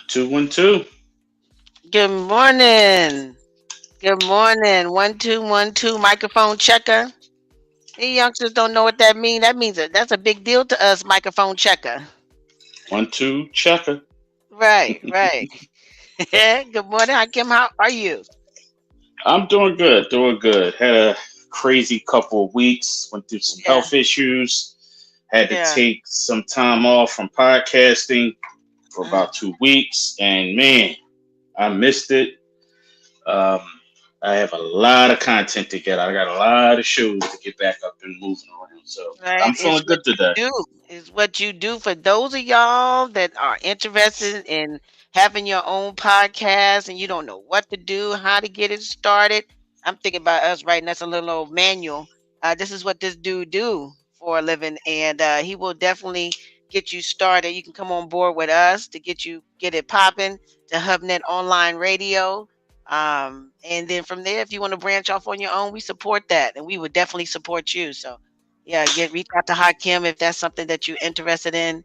212. Good morning. Good morning. 1212 microphone checker. You youngsters don't know what that means. That's a big deal to us, microphone checker. 1 2 checker. Right, right. Good morning, Hakim. How are you? I'm doing good, doing good. Had a crazy couple of weeks, went through some Yeah, health issues, had to yeah. take some time off from podcasting for Mm. about 2 weeks, and man, I missed it. Um, I have a lot of content to get. I got a lot of shows to get back up and moving around. So Right? I'm It's feeling what good today. you do. It's what you do for those of y'all that are interested in having your own podcast and you don't know what to do, how to get it started. I'm thinking about us writing us a little old manual. This is what this dude do for a living, and he will definitely get you started. You can come on board with us to get it popping to HubNet Online Radio. And then from there, if you want to branch off on your own, we support that, and we would definitely support you. So yeah, get reach out to Hakim if that's something that you're interested in.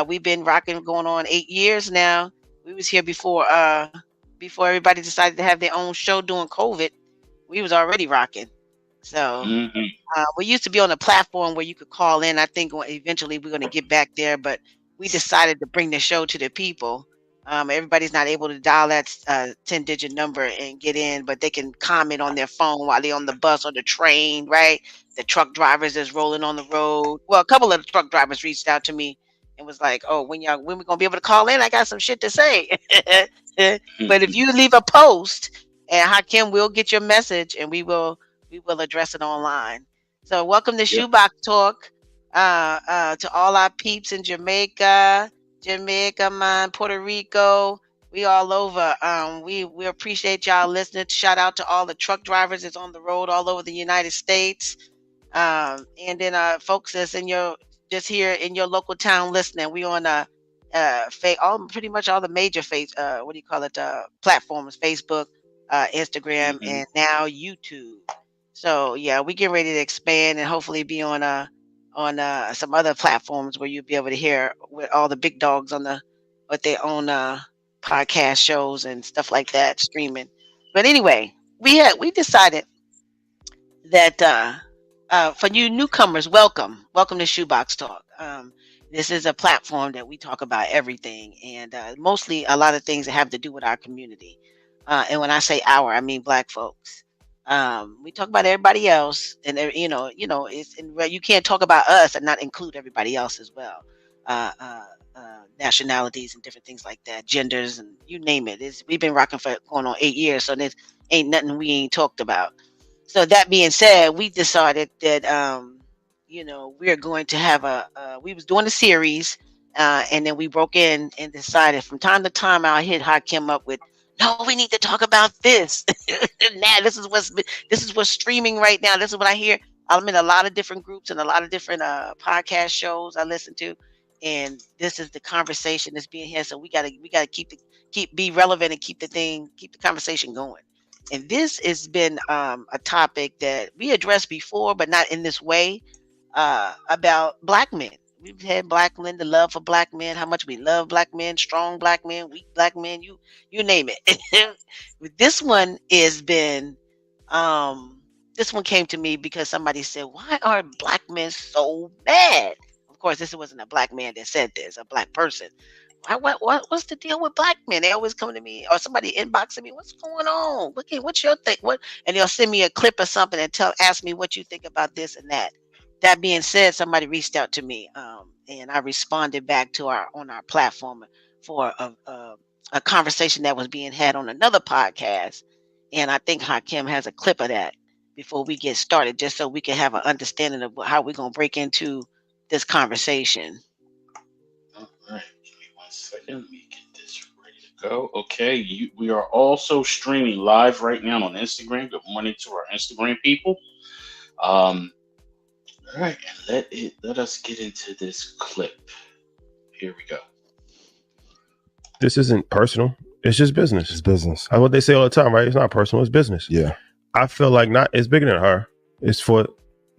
We've been rocking going on 8 years now. We was here before everybody decided to have their own show during COVID. We was already rocking. So Hmm. we used to be on a platform where you could call in. I think eventually we're going to get back there, but we decided to bring the show to the people. Everybody's not able to dial that 10-digit number and get in, but they can comment on their phone while they're on the bus or the train, right? The truck drivers that's rolling on the road. Well, a couple of the truck drivers reached out to me and was like, "Oh, when we gonna be able to call in? I got some shit to say." But if you leave a post, and Hakim will get your message, and we will address it online. So welcome to Yep. Shoebox Talk. To all our peeps in Jamaica, man, Puerto Rico. We all over. We appreciate y'all listening. Shout out to all the truck drivers that's on the road all over the United States. And then folks that's in your just here in your local town listening. We on all pretty much all the major what do you call it platforms: Facebook, Instagram, Hmm. and now YouTube. So yeah, we get ready to expand and hopefully be on some other platforms where you'll be able to hear with all the big dogs on the with their own podcast shows and stuff like that streaming. But anyway, we decided that for you newcomers, welcome to Shoebox Talk. This is a platform that we talk about everything and mostly a lot of things that have to do with our community. And when I say our, I mean Black folks. We talk about everybody else, and it's and you can't talk about us and not include everybody else as well. Uh, uh, Nationalities and different things like that, genders and you name it. We've been rocking for going on 8 years, so there's ain't nothing we ain't talked about. So that being said, we decided that we're going to have we was doing a series, and then we broke in and decided from time to time I'll hit Hakim up with, no, we need to talk about this. Now this is what's streaming right now. This is what I hear. I'm in a lot of different groups and a lot of different podcast shows I listen to, and this is the conversation that's being had. So we gotta keep be relevant and keep the conversation going. And this has been a topic that we addressed before, but not in this way, about black men. We've had black men, the love for black men, how much we love black men, strong black men, weak black men, you name it. This one has been this one came to me because somebody said, "Why are black men so mad?" Of course, this wasn't a black man that said this, a black person. What's the deal with black men? They always come to me or somebody inboxing me. What's going on? What's your thing? What? And they'll send me a clip or something and ask me what you think about this and that. That being said, somebody reached out to me, and I responded back to our on our platform for a conversation that was being had on another podcast. And I think Hakim has a clip of that before we get started, just so we can have an understanding of how we're gonna break into this conversation. All right. Give me 1 second. Let me get this ready to go. Okay. We are also streaming live right now on Instagram. Good morning to our Instagram people. Um, all right. And let us get into this clip. Here we go. This isn't personal. It's just business. It's business. That's what they say all the time, right? It's not personal. It's business. Yeah. I feel like it's bigger than her. It's for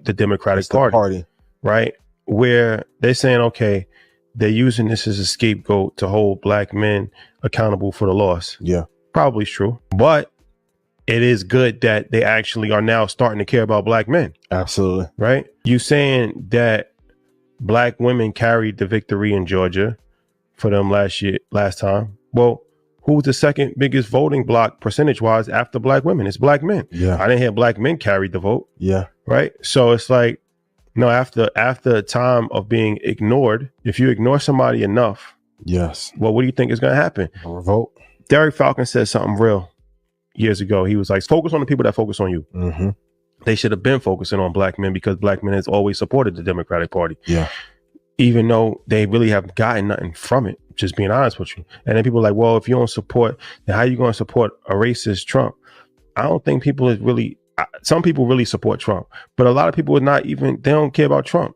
the Democratic It's the Party, party. right? Where they're saying, okay, they're using this as a scapegoat to hold black men accountable for the loss. Yeah. Probably true. But it is good that they actually are now starting to care about black men. Absolutely. Right? You saying that black women carried the victory in Georgia for them last time. Well, who's the second biggest voting bloc percentage wise after black women? It's black men. Yeah. I didn't hear black men carried the vote. Yeah. Right? So it's like, no, after a time of being ignored, if you ignore somebody enough, yes. well, what do you think is going to happen? A revolt. Derek Falcon said something real years ago. He was like, focus on the people that focus on you. Mm-hmm. They should have been focusing on black men because black men has always supported the Democratic Party. Yeah. Even though they really have gotten nothing from it, just being honest with you. And then people are like, well, if you don't support, then how are you going to support a racist Trump? I don't think people is really, some people really support Trump, but a lot of people are not even, they don't care about Trump.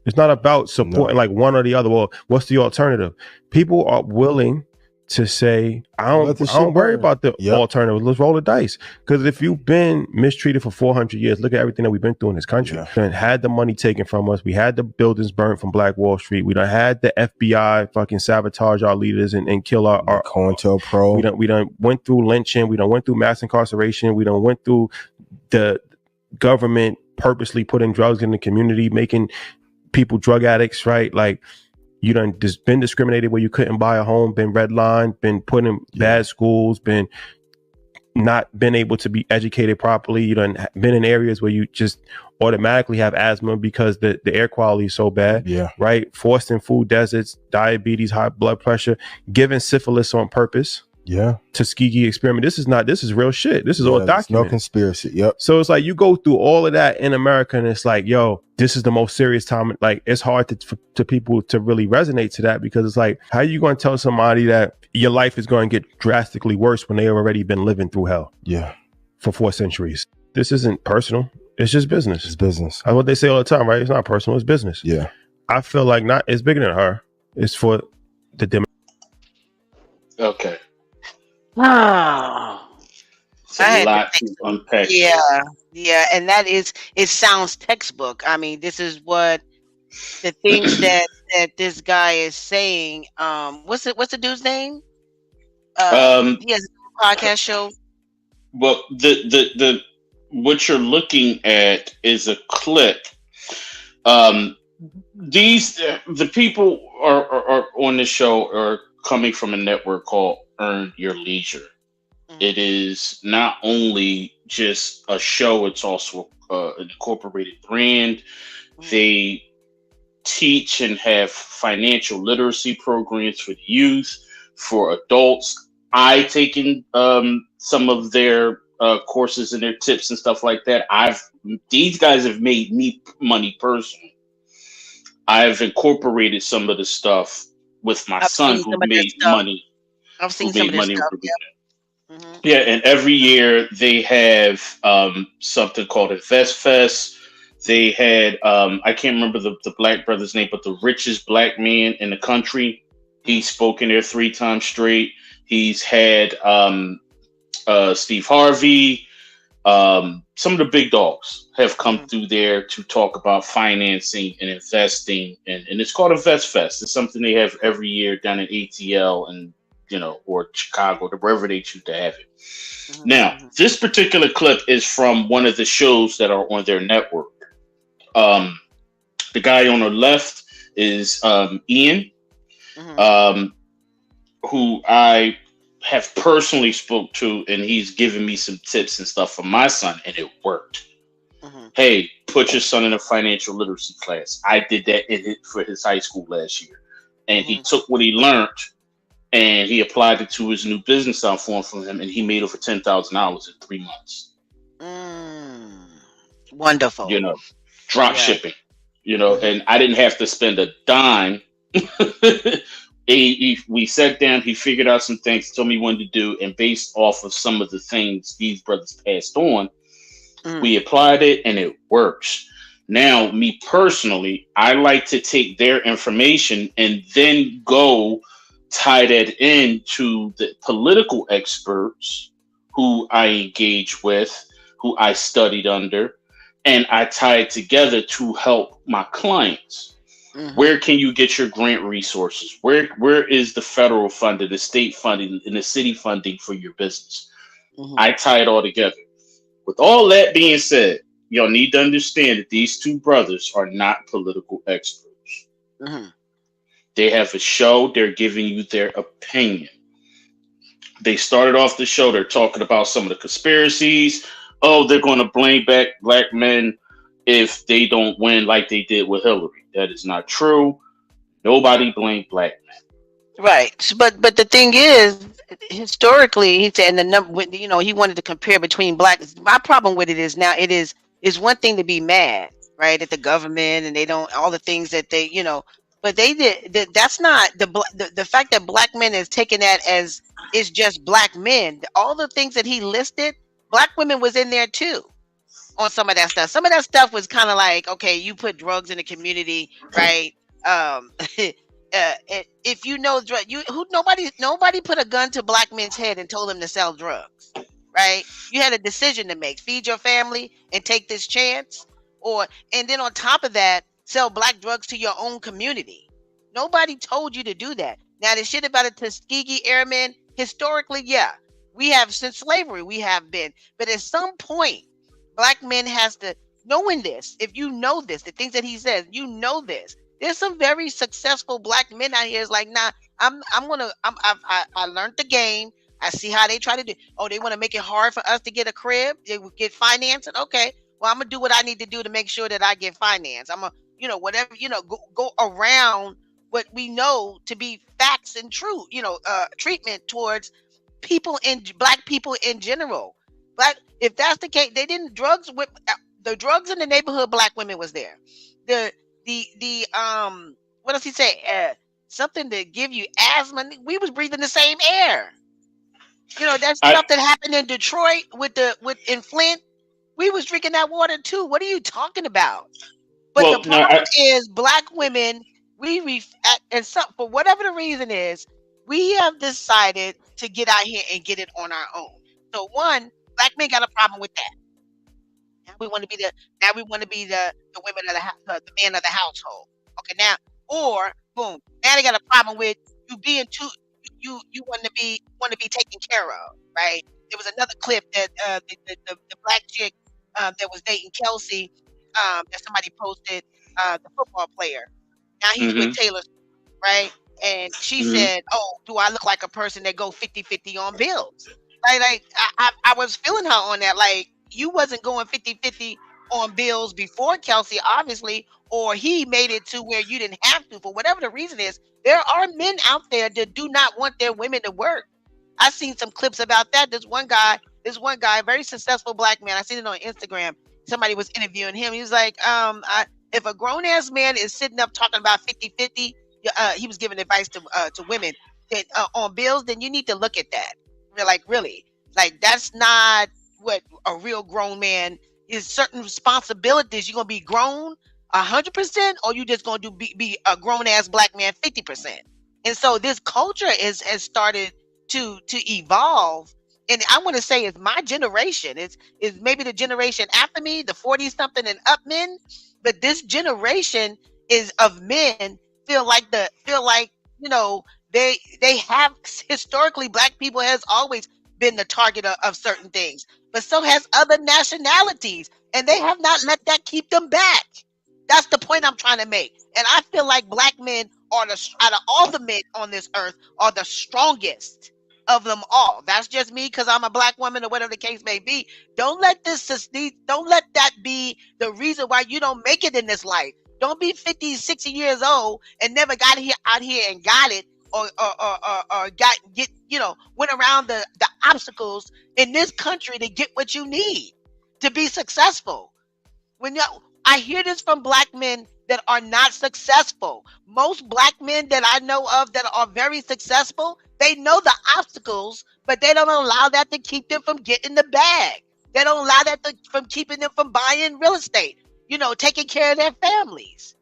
It's not about supporting like one or the other. Well, what's the alternative? People are willing to say, I don't worry about the alternative. Let's roll the dice. Because if you've been mistreated for 400 years, look at everything that we've been through in this country. Yeah. We had the money taken from us. We had the buildings burned from Black Wall Street. We done had the FBI fucking sabotage our leaders and kill our COINTELPRO. We done went through lynching. We done went through mass incarceration. We done went through the government purposely putting drugs in the community, making people drug addicts, right? Like, you done just been discriminated where you couldn't buy a home, been redlined, been put in bad schools, been not been able to be educated properly. You done been in areas where you just automatically have asthma because the air quality is so bad. Yeah. Right? Forced in food deserts, diabetes, high blood pressure, given syphilis on purpose. Yeah. Tuskegee experiment. This is real shit. This is all documented. No conspiracy. Yep. So it's like you go through all of that in America and it's like, yo, this is the most serious time. Like, it's hard to people to really resonate to that, because it's like, how are you going to tell somebody that your life is going to get drastically worse when they've already been living through hell? Yeah. For 4 centuries. This isn't personal. It's just business. It's business. That's what they say all the time, right? It's not personal. It's business. Yeah. I feel like it's bigger than her. It's for the Okay. Oh, It's a lot to unpack. Yeah, and that is, it sounds textbook. I mean, this is what the things that this guy is saying. What's the dude's name? He has a podcast show. Well, the what you're looking at is a clip. The people are on the show are coming from a network called Earn Your Leisure. Mm-hmm. It is not only just a show, it's also an incorporated brand. Mm-hmm. They teach and have financial literacy programs for the youth, for adults. I taken some of their courses and their tips and stuff like that. These guys have made me money personally. I've incorporated some of the stuff with my son who made money. I've seen some of this stuff. Yeah, and every year they have something called Invest Fest. They had I can't remember the black brother's name, but the richest black man in the country. He spoke in there 3 times straight. He's had Steve Harvey. Some of the big dogs have come through there to talk about financing and investing, and it's called Invest Fest. It's something they have every year down in ATL and or Chicago, or wherever they choose to have it. Mm-hmm. Now, this particular clip is from one of the shows that are on their network. The guy on the left is Ian, who I have personally spoke to, and he's given me some tips and stuff for my son, and it worked. Mm-hmm. Hey, put your son in a financial literacy class. I did that for his high school last year, and he took what he learned and he applied it to his new business I formed for him, and he made over $10,000 in 3 months. Wonderful. Drop shipping. And I didn't have to spend a dime. We sat down, he figured out some things, told me what to do, and based off of some of the things these brothers passed on, we applied it, and it works. Now, me personally, I like to take their information and then go tie that into the political experts who I engage with, who I studied under, and I tie it together to help my clients. Mm-hmm. Where can you get your grant resources? Where is the federal funding, the state funding, and the city funding for your business? Mm-hmm. I tie it all together. With all that being said, y'all need to understand that these two brothers are not political experts. Mm-hmm. They have a show, they're giving you their opinion. They started off the show, they're talking about some of the conspiracies. Oh, they're going to blame back black men if they don't win like they did with Hillary. That is not true. Nobody blamed black Right. But the thing is, historically, he said, and the number, he wanted to compare between black. My problem with it is now is one thing to be mad, right, at the government and they don't all the things that but they did that's not the fact that black men is taking that as it's just black men. All the things that he listed, black women was in there too on some of that stuff. Some of that stuff was kind of like, okay, you put drugs in the community, right? If you know drug, you who nobody put a gun to black men's head and told them to sell drugs, right? You had a decision to make: feed your family and take this chance, and then on top of that, sell black drugs to your own community. Nobody told you to do that. Now the shit about the Tuskegee Airmen, historically, yeah, we have since slavery, we have been, but at some point black men has to knowing this. If you know this, the things that he says, you know this. There's some very successful black men out here. Is like, nah, I learned the game. I see how they try to do. Oh, they want to make it hard for us to get a crib, they get financing. Okay, well, I'm gonna do what I need to do to make sure that I get finance. I'm gonna, whatever, go around what we know to be facts and truth. Treatment towards black people in general. Black, if that's the case, they didn't drugs with the drugs in the neighborhood. Black women was there. The what does he say? Something to give you asthma. We was breathing the same air. That men. stuff that happened in Detroit with in Flint. We was drinking that water too. What are you talking about? But the Well, no, problem is black women. And for whatever the reason is, we have decided to get out here and get it on our own. So one, black men got a problem with that. Now we want to be the women of the man of the household. Okay, now or boom, now they got a problem with you being too you want to be taken care of, right? There was another clip that the black chick that was dating Kelsey that somebody posted, the football player. Now he's with mm-hmm, Taylor, right? And she mm-hmm. said, "Oh, do I look like a person that go 50-50 on bills?" Like I was feeling her on that. Like you wasn't going 50-50 on bills before Kelsey, obviously, or he made it to where you didn't have to for whatever the reason is. There are men out there that do not want their women to work. I seen some clips about that. This one guy, very successful black man. I seen it on Instagram. Somebody was interviewing him. He was like, if a grown ass man is sitting up talking about 50-50, he was giving advice to women that on bills, then you need to look at that. We're like, really? Like that's not what a real grown man is. Certain responsibilities. You're gonna be grown 100%, or you just gonna be a grown ass black man 50%. And so this culture has started to evolve. And I want to say it's my generation. It's maybe the generation after me, the 40 something and up men. But this generation is of men feel like they have historically black people has always been the target of certain things, but so has other nationalities, and they have not let that keep them back. That's the point I'm trying to make. And I feel like black men are out of all the men on this earth are the strongest of them all. That's just me because I'm a black woman or whatever the case may be. Don't let that be the reason why you don't make it in this life. Don't be 50, 60 years old and never got out here and got it, or went around the obstacles in this country to get what you need to be successful. I hear this from black men that are not successful. Most black men that I know of that are very successful, they know the obstacles, but they don't allow that to keep them from getting the bag. They don't allow that from keeping them from buying real estate, taking care of their families.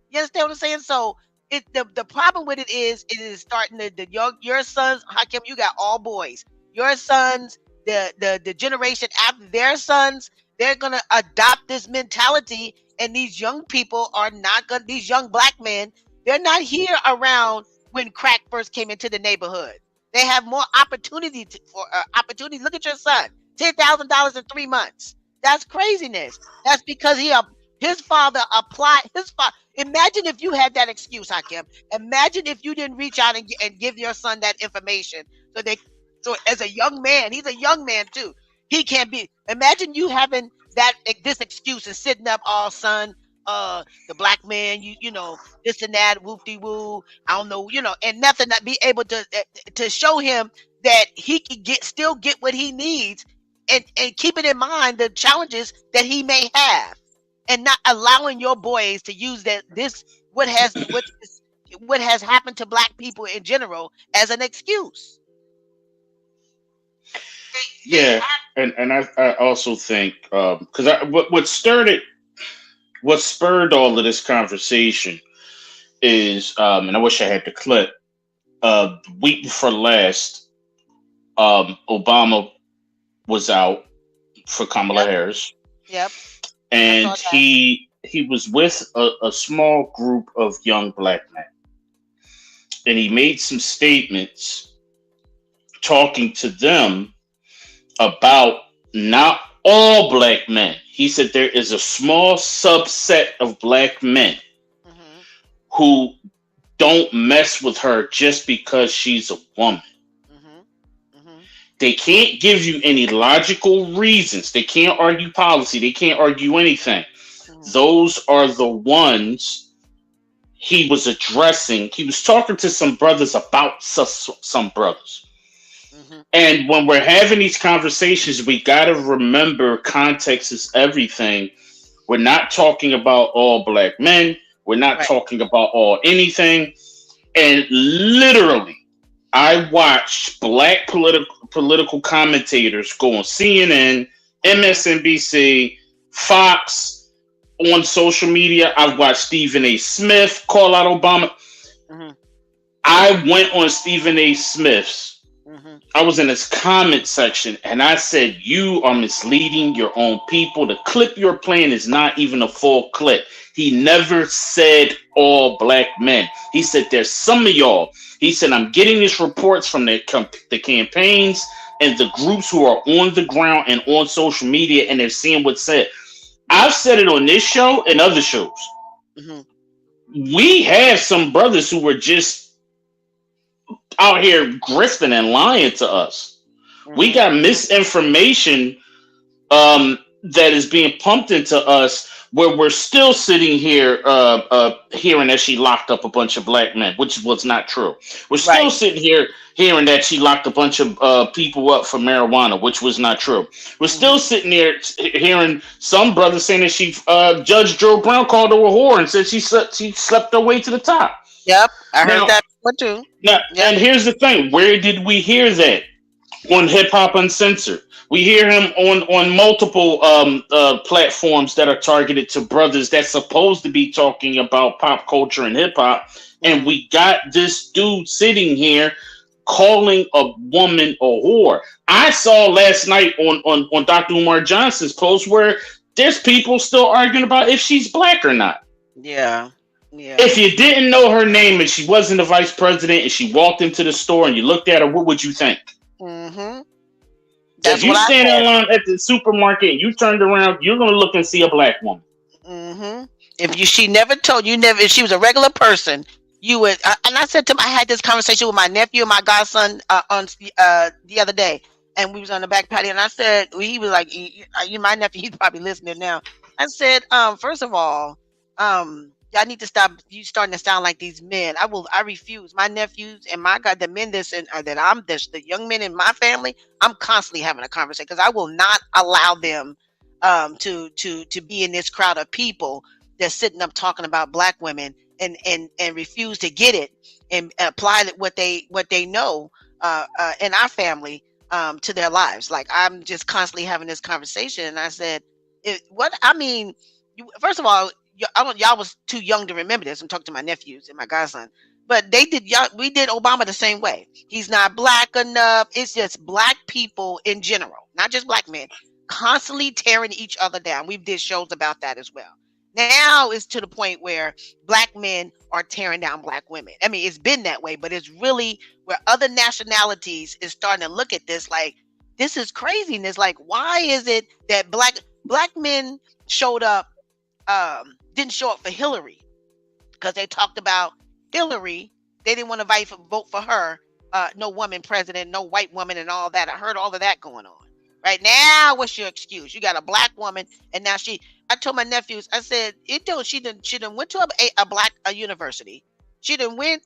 You understand what I'm saying? So the problem with it is starting your sons. Hakim, you got all boys. Your sons, the generation after their sons, they're gonna adopt this mentality, And these young people are not good. These young black men, they're not here around when crack first came into the neighborhood. They have more opportunity for opportunity. Look at your son, $10,000 in 3 months. That's craziness. That's because his father applied his father. Imagine if you had that excuse, Hakim. Imagine if you didn't reach out and give your son that information. So as a young man, he's a young man too. He can't be. Imagine you having this excuse and sitting up, all son, the black man, you know, this and that, whoop de woo. I don't know, and nothing, not be able to show him that he can still get what he needs, and keeping in mind the challenges that he may have, and not allowing your boys to use what has happened to black people in general as an excuse. Yeah, and I also think because what spurred all of this conversation is and I wish I had the clip. The week before last, Obama was out for Kamala Harris. Yep. And he was with a small group of young black men, and he made some statements talking to them about not all black men. He said there is a small subset of black men who don't mess with her just because she's a woman. They can't give you any logical reasons. They can't argue policy. They can't argue anything. Those are the ones he was addressing. He was talking to some brothers about some brothers. And when we're having these conversations, we got to remember context is everything. We're not talking about all black men. We're not talking about all anything. And literally, I watched black political commentators go on CNN, MSNBC, Fox, on social media. I've watched Stephen A. Smith call out Obama. I went on Stephen A. Smith's. I was in his comment section and I said, you are misleading your own people. The clip you're playing is not even a full clip. He never said all black men. He said, there's some of y'all. He said, I'm getting these reports from the campaigns and the groups who are on the ground and on social media, and they're seeing what's said. I've said it on this show and other shows. We have some brothers who were just out here grifting and lying to us. We got misinformation that is being pumped into us, where we're still sitting here hearing that she locked up a bunch of black men, which was not true. We're still sitting here hearing that she locked a bunch of people up for marijuana, which was not true. We're still sitting there hearing some brothers saying that Judge Joe Brown called her a whore and said she slept her way to the top. Yep, I heard that one too. Now, and here's the thing: where did we hear that? On Hip Hop Uncensored. We hear him on multiple platforms that are targeted to brothers that's supposed to be talking about pop culture and hip hop, and we got this dude sitting here calling a woman a whore. I saw last night on Dr. Umar Johnson's post where there's people still arguing about if she's black or not. Yeah. If you didn't know her name and she wasn't the vice president and she walked into the store and you looked at her, what would you think? If you stand in line at the supermarket and you turned around, you're gonna look and see a black woman. If she never told you, if she was a regular person, you would. And I said to him, I had this conversation with my nephew and my godson on the other day, and we was on the back patio, and I said, he was like, you my nephew, he's probably listening now. I said, first of all, y'all need to stop. You starting to sound like these men. I refuse. My nephews and the men the young men in my family, I'm constantly having a conversation because I will not allow them to be in this crowd of people that's sitting up talking about black women and refuse to get it and apply what they know in our family to their lives. Like, I'm just constantly having this conversation, and I said, first of all, y'all was too young to remember this. I'm talking to my nephews and my godson, but we did Obama the same way. He's not black enough. It's just black people in general, not just black men, constantly tearing each other down. We did shows about that as well. Now it's to the point where black men are tearing down black women. I mean, it's been that way, but it's really where other nationalities is starting to look at this like this is craziness. Like, why is it that black men showed up, didn't show up for Hillary because they talked about Hillary. They didn't want to vote for her. No woman president, no white woman, and all that. I heard all of that going on. Right now, what's your excuse? You got a black woman, and now she. I told my nephews. I said, "It don't." She didn't. She didn't went to a university. She didn't win.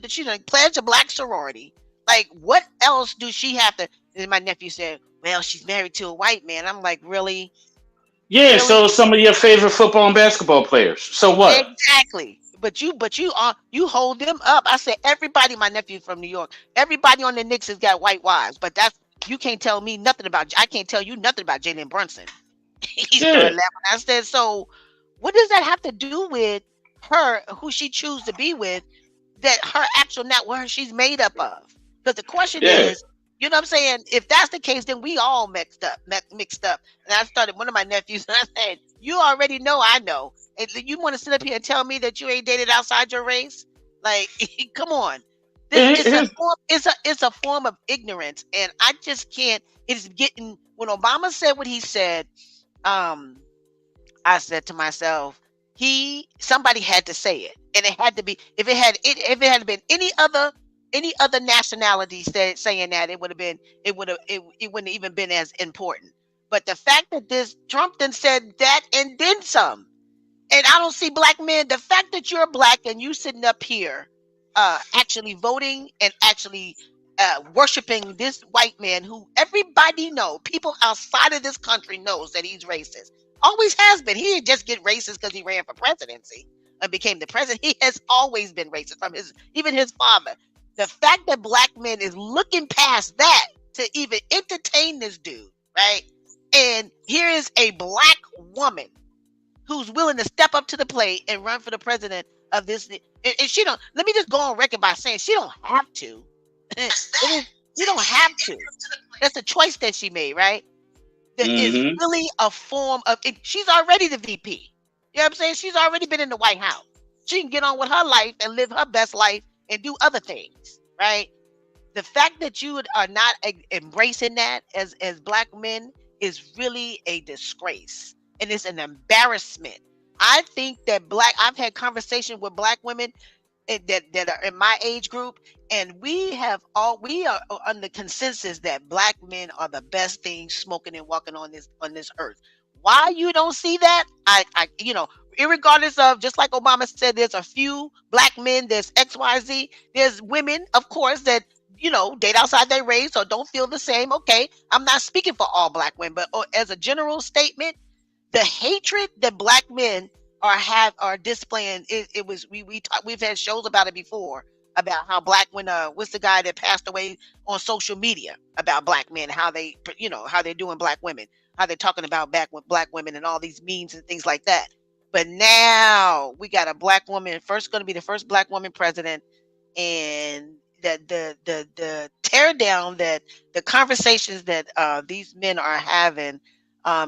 She didn't pledge a black sorority. Like, what else do she have to? And my nephew said, "Well, she's married to a white man." I'm like, really, Yeah, really, so some of your favorite football and basketball players. So what? exactly. But you hold them up. I said everybody. My nephew from New York. Everybody on the Knicks has got white wives, but that's you can't tell me nothing about. I can't tell you nothing about Jalen Brunson. He's still Yeah, 11. I said, so what does that have to do with her, who she choose to be with, that her actual not what she's made up of? Because the question yeah. is, you know what I'm saying? If that's the case, then we all mixed up. And I started one of my nephews, and I said, you already know I know. And you want to sit up here and tell me that you ain't dated outside your race? Like, come on. This And it's a here's, form, it's a form of ignorance. And I just can't, it's getting when Obama said what he said, um, I said to myself, somebody had to say it, and it had to be if it had been any other nationality saying that it wouldn't even been as important. But the fact that this Trump then said that and then some, and I don't see black men. The fact that you're black and you sitting up here, actually voting and actually worshiping this white man who everybody know, people outside of this country knows that he's racist. Always has been. He didn't just get racist because he ran for presidency and became the president. He has always been racist from even his father. The fact that black men is looking past that to even entertain this dude, right? And here is a black woman who's willing to step up to the plate and run for the president of this. And she don't. Let me just go on record by saying she don't have to. It is, you don't have to. That's a choice that she made, right? That is mm-hmm. really a form of it. She's already the VP. You know what I'm saying? She's already been in the White House. She can get on with her life and live her best life and do other things, right? The fact that you are not embracing that as black men is really a disgrace, and it's an embarrassment. I think that I've had conversations with black women that are in my age group, and we are on the consensus that black men are the best thing smoking and walking on this earth. Why you don't see that? I irregardless of, just like Obama said, there's a few black men, there's XYZ, there's women, of course, that date outside their race or don't feel the same. Okay, I'm not speaking for all black women, but as a general statement, the hatred that black men are displaying, we've had shows about it before, about how black when what's the guy that passed away on social media about black men, how how they're doing black women, how they're talking about back with black women and all these memes and things like that. But now we got a black woman, going to be the first black woman president, and the tear down, that the conversations that these men are having,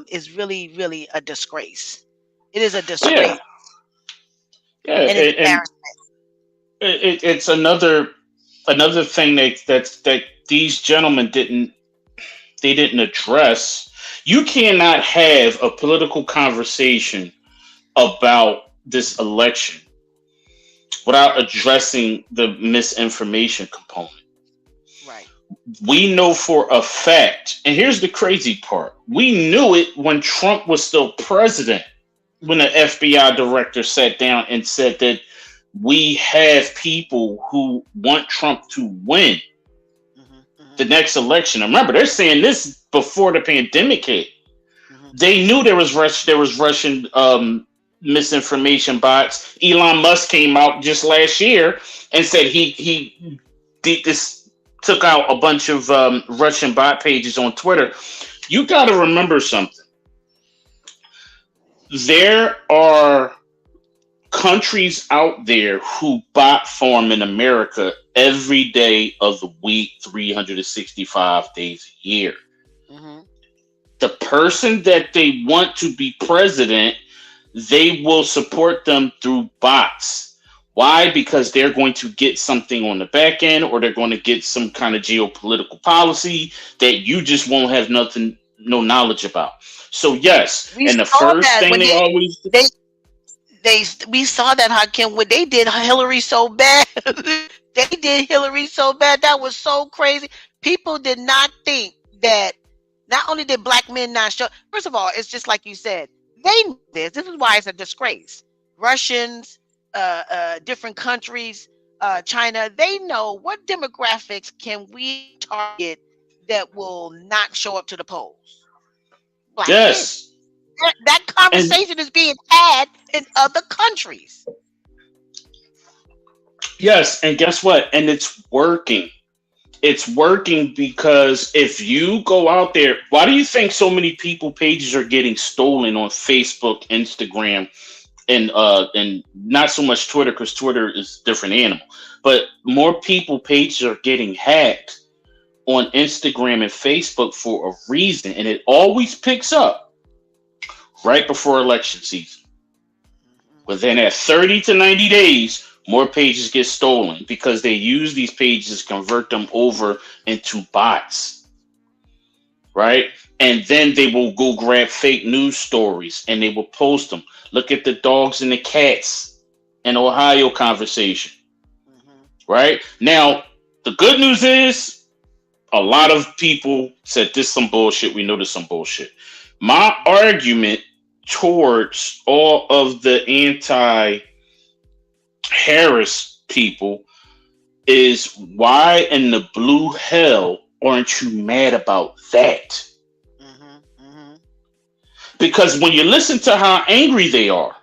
is really, really a disgrace. It is a Yeah, disgrace yeah, and it's and embarrassing. it's another thing that these gentlemen didn't address. You cannot have a political conversation about this election without addressing the misinformation component. Right. We know for a fact, and here's the crazy part: we knew it when Trump was still president, when the FBI director sat down and said that we have people who want Trump to win the next election. And remember, they're saying this before the pandemic hit. They knew there was Russian misinformation bots. Elon Musk came out just last year and said he did this, took out a bunch of Russian bot pages on Twitter. You got to remember something. There are countries out there who bot farm in America every day of the week, 365 days a year. The person that they want to be president they will support them through bots. Why? Because they're going to get something on the back end, or they're going to get some kind of geopolitical policy that you just won't have nothing, no knowledge about. So yes, We and the saw first that thing when they always they we saw that Hakim when they did Hillary so bad. They did Hillary so bad. That was so crazy. People did not think that not only did black men not show. First of all, it's just like you said. They know this. This is why it's a disgrace. Russians, different countries, China. They know what demographics can we target that will not show up to the polls. Black men. yes, That and conversation is being had in other countries. yes, and guess what? And it's working. It's working because if you go out there, why do you think so many people pages are getting stolen on Facebook, Instagram, and not so much Twitter, because Twitter is a different animal, but more people pages are getting hacked on Instagram and Facebook for a reason, and it always picks up right before election season. Within that 30 to 90 days, more pages get stolen because they use these pages, convert them over into bots, right? And then they will go grab fake news stories and they will post them. Look at the dogs and the cats in Ohio conversation, Mm-hmm. right? Now, the good news is a lot of people said this some bullshit. We know this some bullshit. My argument towards all of the anti Harris people is, why in the blue hell aren't you mad about that? Mm-hmm. Mm-hmm. Because when you listen to how angry they are,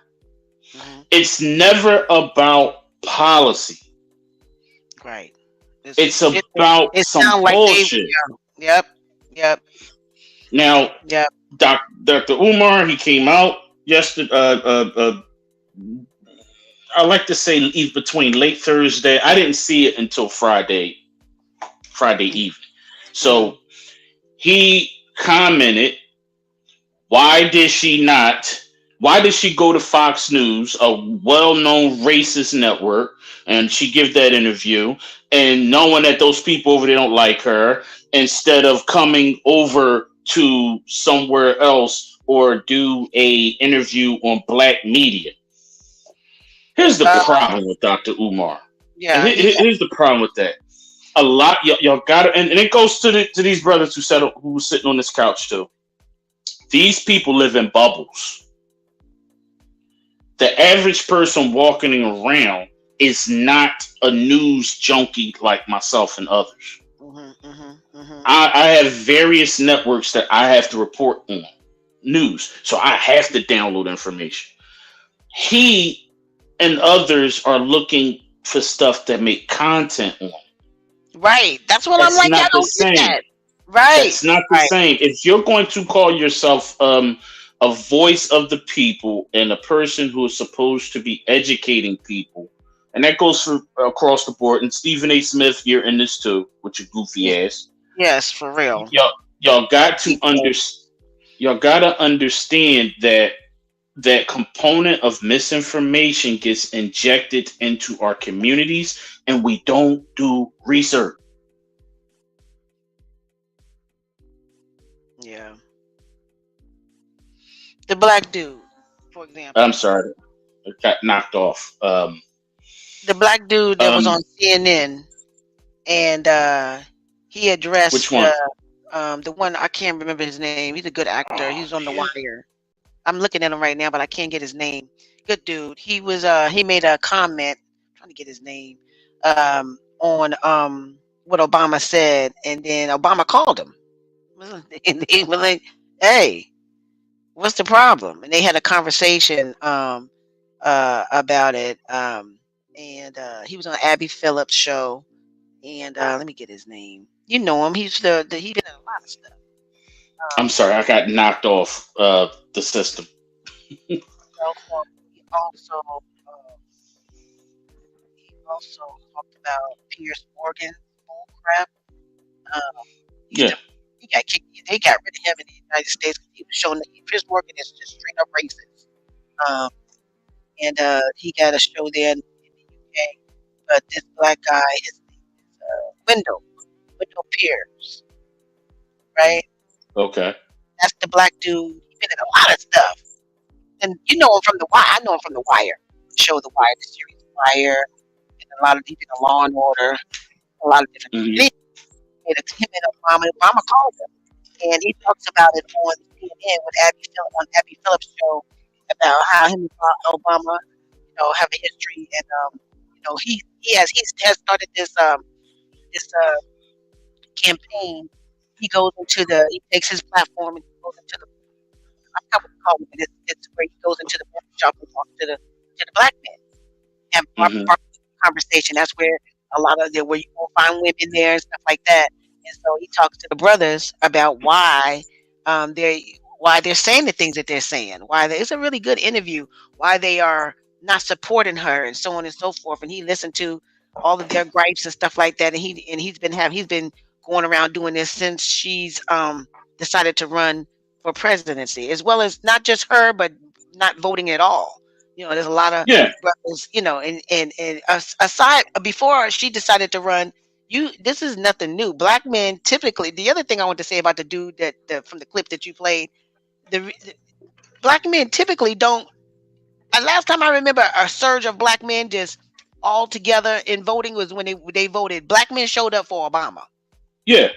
Mm-hmm. it's never about policy. Right. It's It about it some sounds like they. bullshit. Yep. Yep. Now, Yep. Dr. Umar, he came out yesterday. I like to say between late Thursday. I didn't see it until Friday evening. Mm-hmm. So he commented, why did she not? Why did she go to Fox News, a well-known racist network, and she give that interview, and knowing that those people over there don't like her, instead of coming over to somewhere else or do a interview on black media? Here's the Uh, problem with Dr. Umar. And yeah. He. here's the problem with that. A lot y'all got to, and it goes to these brothers who were sitting on this couch too. These people live in bubbles. The average person walking around is not a news junkie like myself and others. Mm-hmm. Mm-hmm. Mm-hmm. I have various networks that I have to report on news, so I have to download information. He and others are looking for stuff that make content on. Right. That's what I'm That's like. I not the don't get same. that. Right. That's not the Right. same. If you're going to call yourself a voice of the people and a person who is supposed to be educating people, and that goes for across the board. And Stephen A. Smith, you're in this too, with your goofy ass. Yes, for real. Y'all got to People. y'all got to understand that that component of misinformation gets injected into our communities, and we don't do research. Yeah. The black dude, for I'm example. sorry, it got knocked off. The black dude that was Um, on CNN, and he which addressed one? the one I can't remember his name. He's a good actor. He's Oh on The man, Wire. I'm looking at him right now, but I can't get his name. Good dude. He made a comment. I'm trying to get his name. On what Obama said, and then Obama called him. And he was like, "Hey, what's the problem?" And they had a conversation about it. And he was on Abby Phillips' show. And let me get his name. You know him. He's he been in a lot of stuff. I'm sorry, I got knocked off the system. He also talked about Pierce Morgan bull crap. Um, he's Yeah, the he got kicked. They got rid of him in the United States because he was showing that Pierce Morgan is just straight up racist. um, and he got a show there in the UK. But this black guy, his name is Window Pierce, right? Okay. That's the black dude. He's been in a lot of stuff, and you know him from the Wire. I know him from the Wire, the show The Wire, the series The Wire, and a lot of deep in the Law and Order, a lot of different Hmm. things. Him and Obama called him, and he talks about it on CNN with Abby Phillips show about how him and Obama, have a history, and he has started this campaign. He takes his platform and he goes into the I forgot what to call it, but it's where he goes into the barber shop and talks to the black men and Hmm. conversation. That's where a lot of where you will find women there and stuff like that. And so he talks to the brothers about um why they're saying the things that they're saying. It's a really good interview. Why they are not supporting her and so on and so forth. And he listened to all of their gripes and stuff like that. And he's been going around doing this since she's decided to run for presidency, as well as not just her, but not voting at all. There's a lot of Yeah. brothers, aside before she decided to run, this is nothing new. Black men typically. The other thing I want to say about the dude from the clip that you played, the black men typically don't. Last time I remember a surge of black men just all together in voting was when they voted. Black men showed up for Obama. Yeah.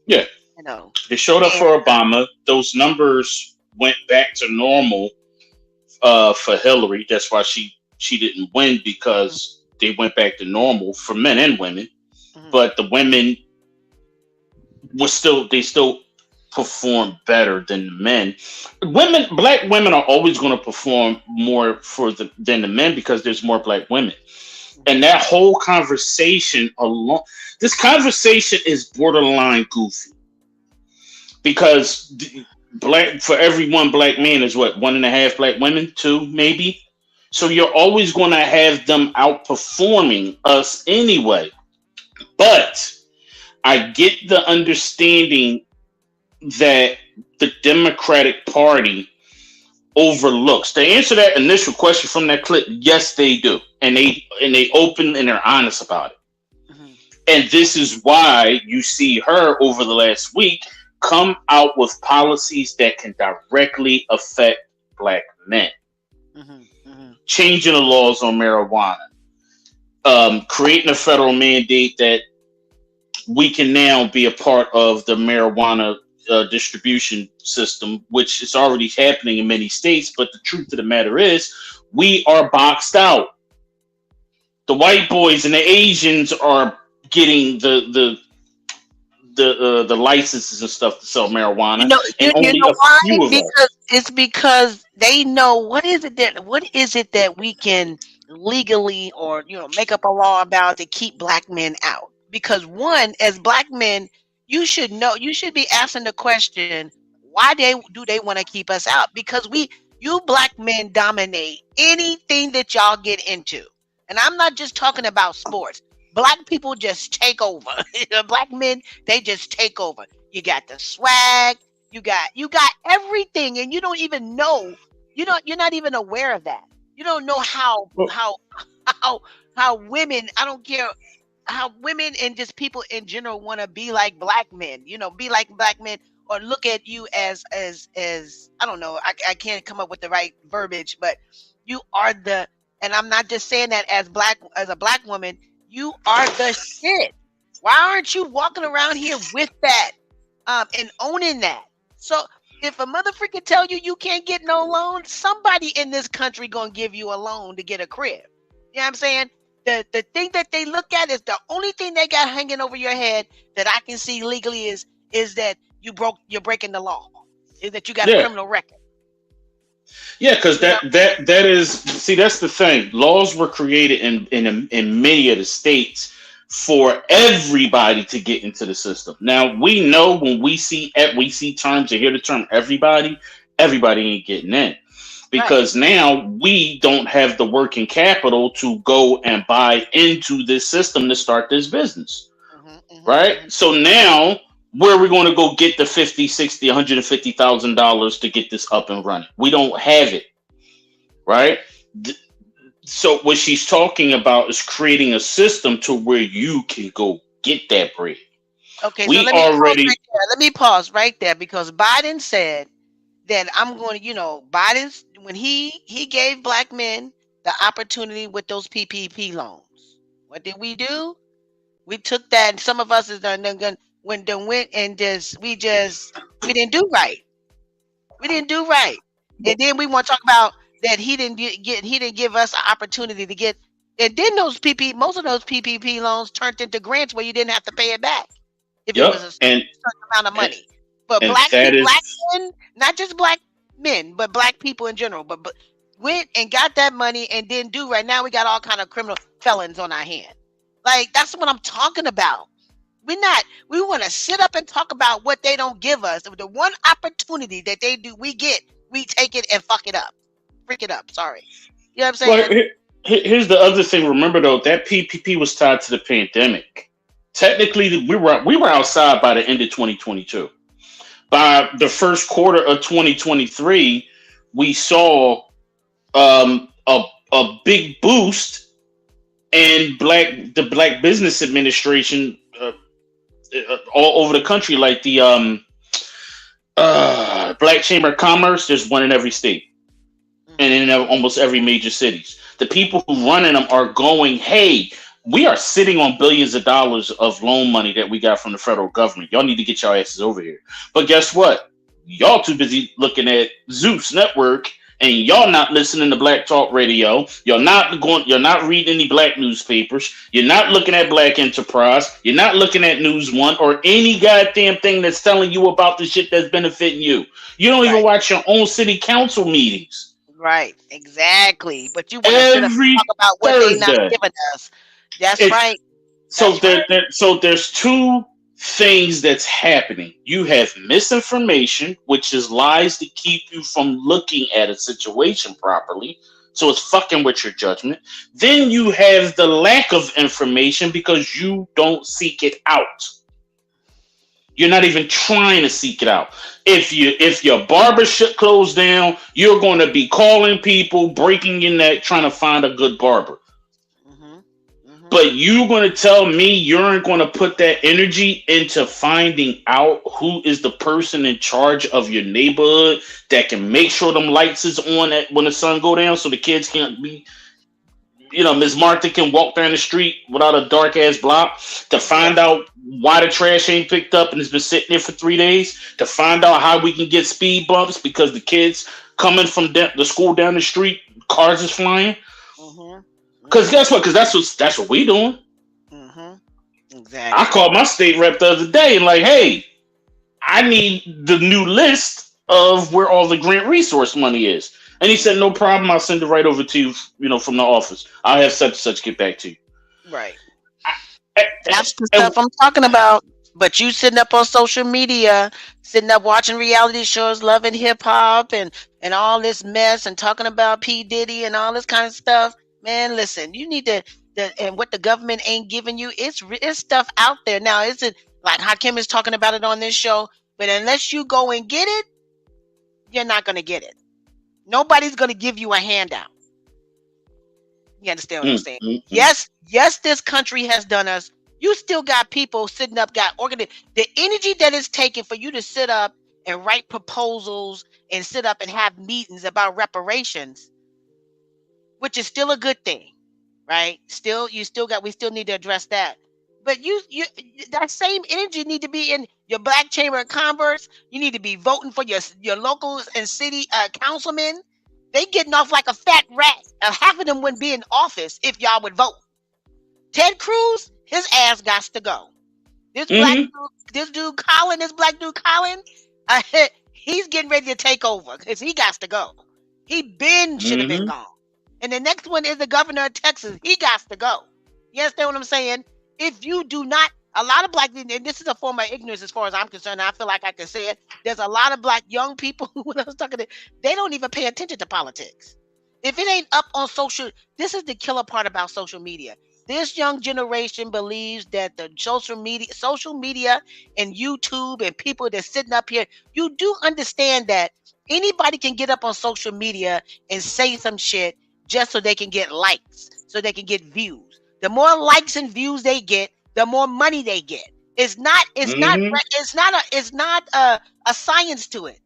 Yeah. You know, They showed up and for Obama. Those numbers went back to normal for Hillary. That's why she didn't win, because they went back to normal for men and women. mhm, But the women they still perform better than the men. Black women are always going to perform more than the men, because there's more black women. And that whole conversation alone, this conversation is borderline goofy, because black for every one black man is what, one and a half black women, two maybe. So you're always going to have them outperforming us anyway. But I get the understanding that the Democratic Party overlooks. To answer that initial question from that clip, yes, they do, and they open and they're honest about it. mhm, And this is why you see her over the last week come out with policies that can directly affect black men, mhm, mhm, changing the laws on marijuana, creating a federal mandate that we can now be a part of the marijuana distribution system, which is already happening in many states. But the truth of the matter is, we are boxed out. The white boys and the Asians are getting the licenses and stuff to sell You marijuana, know, and you only know a why? few of us. Because they know what is it that we can legally or make up a law about to keep black men out. Because one, as black men, you should be asking the question, why do they want to keep us out? Because you black men dominate anything that y'all get into, and I'm not just talking about sports. Black people just take over. Black men, they just take over. You got the swag. You got everything, and you don't even know. You're not even aware of that. You don't know how Well, how how how women. I don't care how women and just people in general want to be like black men. Be like black men, or look at you as I don't know. I can't come up with the right verbiage, but you are the. And I'm not just saying that as a black woman. You are the shit. Why aren't you walking around here with that? And owning that. So if a motherfucker tell you can't get no loan, somebody in this country gonna give you a loan to get a crib. You know what I'm saying? The thing that they look at is the only thing they got hanging over your head that I can see legally is that you're breaking the law. Is that you got a yeah, criminal record. yeah, because You know? that is, see, that's the thing. Laws were created in many of the states for everybody to get into the system. Now we know when we see terms and hear the term everybody ain't getting in, Right. because now we don't have the working capital to go and buy into this system to start this business, Hmm, hmm, right? hmm. So now where are we going to go get the 50, 60, $150,000 to get this up and running? We don't have it. right? Th- So what she's talking about is creating a system to where you can go get that bread. Okay, so We let me pause already, right there. Let me pause right there because Biden said that I'm going to, Biden's when he gave black men the opportunity with those PPP loans. What did we do? We took that. And some of us is done went and we didn't do right. We didn't do right. And then we want to talk about that he didn't give us an opportunity to get. And then most of those PPP loans turned into grants where you didn't have to pay it back if it yep, was a certain amount of and money. But and that black is men, not just black men, but black people in general, but went and got that money and didn't do right. Now we got all kind of criminal felons on our hand. Like that's what I'm talking about. We want to sit up and talk about what they don't give us. The one opportunity that they do, we get, we take it and fuck it up. Freak it up. Sorry. You know what I'm well. saying? Here's the other thing. Remember though, that PPP was tied to the pandemic. Technically, we were outside by the end of 2022. By the first quarter of 2023, we saw a big boost in the Black Business Administration all over the country, like the Black Chamber of Commerce. There's one in every state and in almost every major cities. The people who running them are going, hey, we are sitting on billions of dollars of loan money that we got from the federal government. Y'all need to get your asses over here. But guess what? Y'all too busy looking at Zeus Network and y'all not listening to Black Talk Radio. You're not reading any black newspapers. You're not looking at Black Enterprise. You're not looking at News One or any goddamn thing that's telling you about the shit that's benefiting you. You don't even Right. watch your own city council meetings. Right. Exactly. But you want to sit up and Every talk about what they not Thursday. giving us. That's It's right. so That's right. there's two things that's happening. You have misinformation, which is lies to keep you from looking at a situation properly. So it's fucking with your judgment. Then you have the lack of information because you don't seek it out. You're not even trying to seek it out. If your barber shop closed down, you're going to be calling people, breaking your neck, trying to find a good barber. Mm-hmm. Mm-hmm. But you're going to tell me you're going to put that energy into finding out who is the person in charge of your neighborhood that can make sure them lights is on when the sun go down, so the kids can't be, Ms. Martha can walk down the street without a dark ass block, to find Yeah. out why the trash ain't picked up and it's been sitting there for 3 days, to find out how we can get speed bumps because the kids coming from the school down the street, cars is flying. Mm-hmm. Because guess what? Because that's what we doing. Mm-hmm. I Exactly. called my state rep the other day and like, hey, I need the new list of where all the grant resource money is. And he said, no problem. I'll send it right over to you, from the office. I'll have such and such get back to you. Right. I- That's the I- stuff I'm talking about. But you sitting up on social media, sitting up watching reality shows, loving hip hop and all this mess and talking about P. Diddy and all this kind of stuff. Man, listen, you need and what the government ain't giving you, it's stuff out there. Now, is it like Hakim is talking about it on this show? But unless you go and get it, you're not going to get it. Nobody's going to give you a handout. You understand what I'm saying? Yes, this country has done us. You still got people sitting up, got organized. The energy that is taken for you to sit up and write proposals and sit up and have meetings about reparations, which is still a good thing, right? We still need to address that. But you that same energy need to be in your Black Chamber of Commerce. You need to be voting for your locals and city councilmen. They getting off like a fat rat. Half of them wouldn't be in office if y'all would vote. Ted Cruz, his ass got to go. This black dude Colin, he's getting ready to take over because he got to go. He should have been gone. And the next one is the governor of Texas. He got to go. You understand what I'm saying? If you do not, a lot of black, and this is a form of ignorance as far as I'm concerned. I feel like I can say it. There's a lot of black young people when I was talking to, they don't even pay attention to politics. If it ain't up on social, this is the killer part about social media. This young generation believes that the social media and YouTube and people that's sitting up here, you do understand that Anybody can get up on social media and say some shit just so they can get likes, so they can get views. The more likes and views they get, the more money they get. It's not. It's not. Mm-hmm. It's not a. It's not a science to it.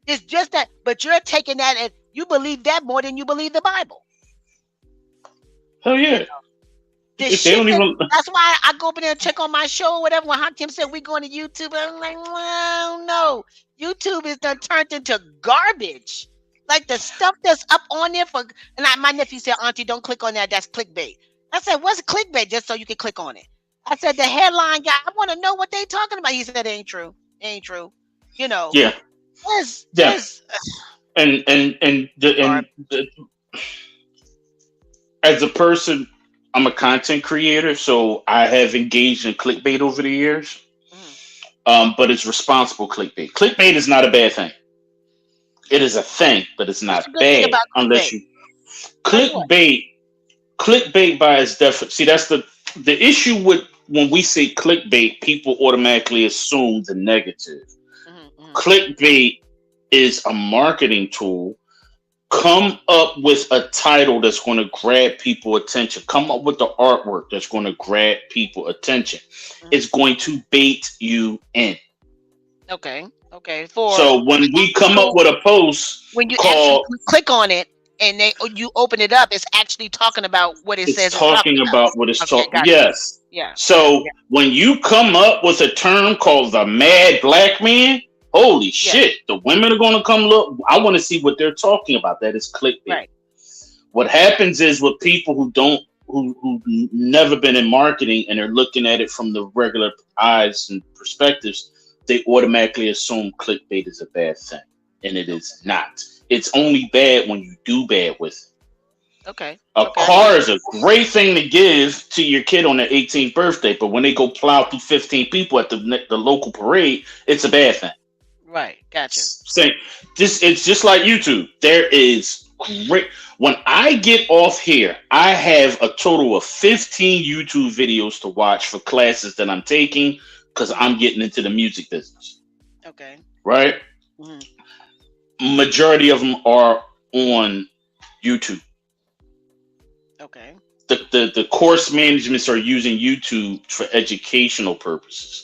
It's just that. But you're taking that and you believe that more than you believe the Bible. Hell yeah. The If they shit don't that, even, that's why I go up in there and check on my show or whatever. When Hakim said we going to YouTube, I'm like, well, no. YouTube is done turned into garbage. Like the stuff that's up on there for, and my nephew said, Auntie, don't click on that. That's clickbait. I said, what's clickbait? Just so you can click on it. I said, the headline guy, I want to know what they talking about. He said, it ain't true. It ain't true. You know, yeah, yeah, just and as a person, I'm a content creator, so I have engaged in clickbait over the years. But it's responsible clickbait. Clickbait is not a bad thing. It is a thing, but it's what's not the good thing bad about unless clickbait? you Like what? clickbait by its definition. See, that's the issue with when we say clickbait, people automatically assume the negative. Clickbait is a marketing tool. Come up with a title that's going to grab people attention. Come up with the artwork that's going to grab people attention. It's going to bait you in. Okay. So when we come up with a post when you actually called, click on it and you open it up, it's actually talking about what it says it's it's talking talking about. about what it's Okay, talking. gotcha. Yes. Yeah. So when you come up with a term called the mad black man, holy shit, the women are going to come look. I want to see what they're talking about. That is clickbait. Right. What happens is with people who've never been in marketing and are looking at it from the regular eyes and perspectives, they automatically assume clickbait is a bad thing, and it is not. It's only bad when you do bad with it. Okay. A car is a great thing to give to your kid on their 18th birthday, but when they go plow through 15 people at the local parade, it's a bad thing. Right. Gotcha. It's just like YouTube. There is great. When I get off here, I have a total of 15 YouTube videos to watch for classes that I'm taking because I'm getting into the music business. Okay. Right? Majority of them are on YouTube. Okay. The course managements are using YouTube for educational purposes.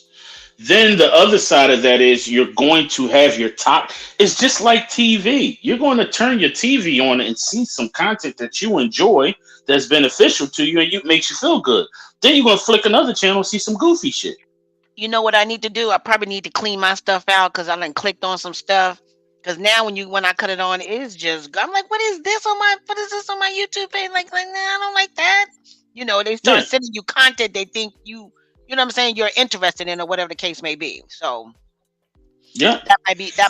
Then the other side of that is you're going to have your top. It's just like TV. You're going to turn your TV on and see some content that you enjoy that's beneficial to you and makes you feel good. Then you're going to flick another channel and see some goofy shit. You know what I need to do? I probably need to clean my stuff out because I done clicked on some stuff. Because now when I cut it on, it's just, I'm like, what is this on my YouTube page? Like, nah, I don't like that. You know, they start sending you content they think you know what I'm saying, you're interested in or whatever the case may be. So that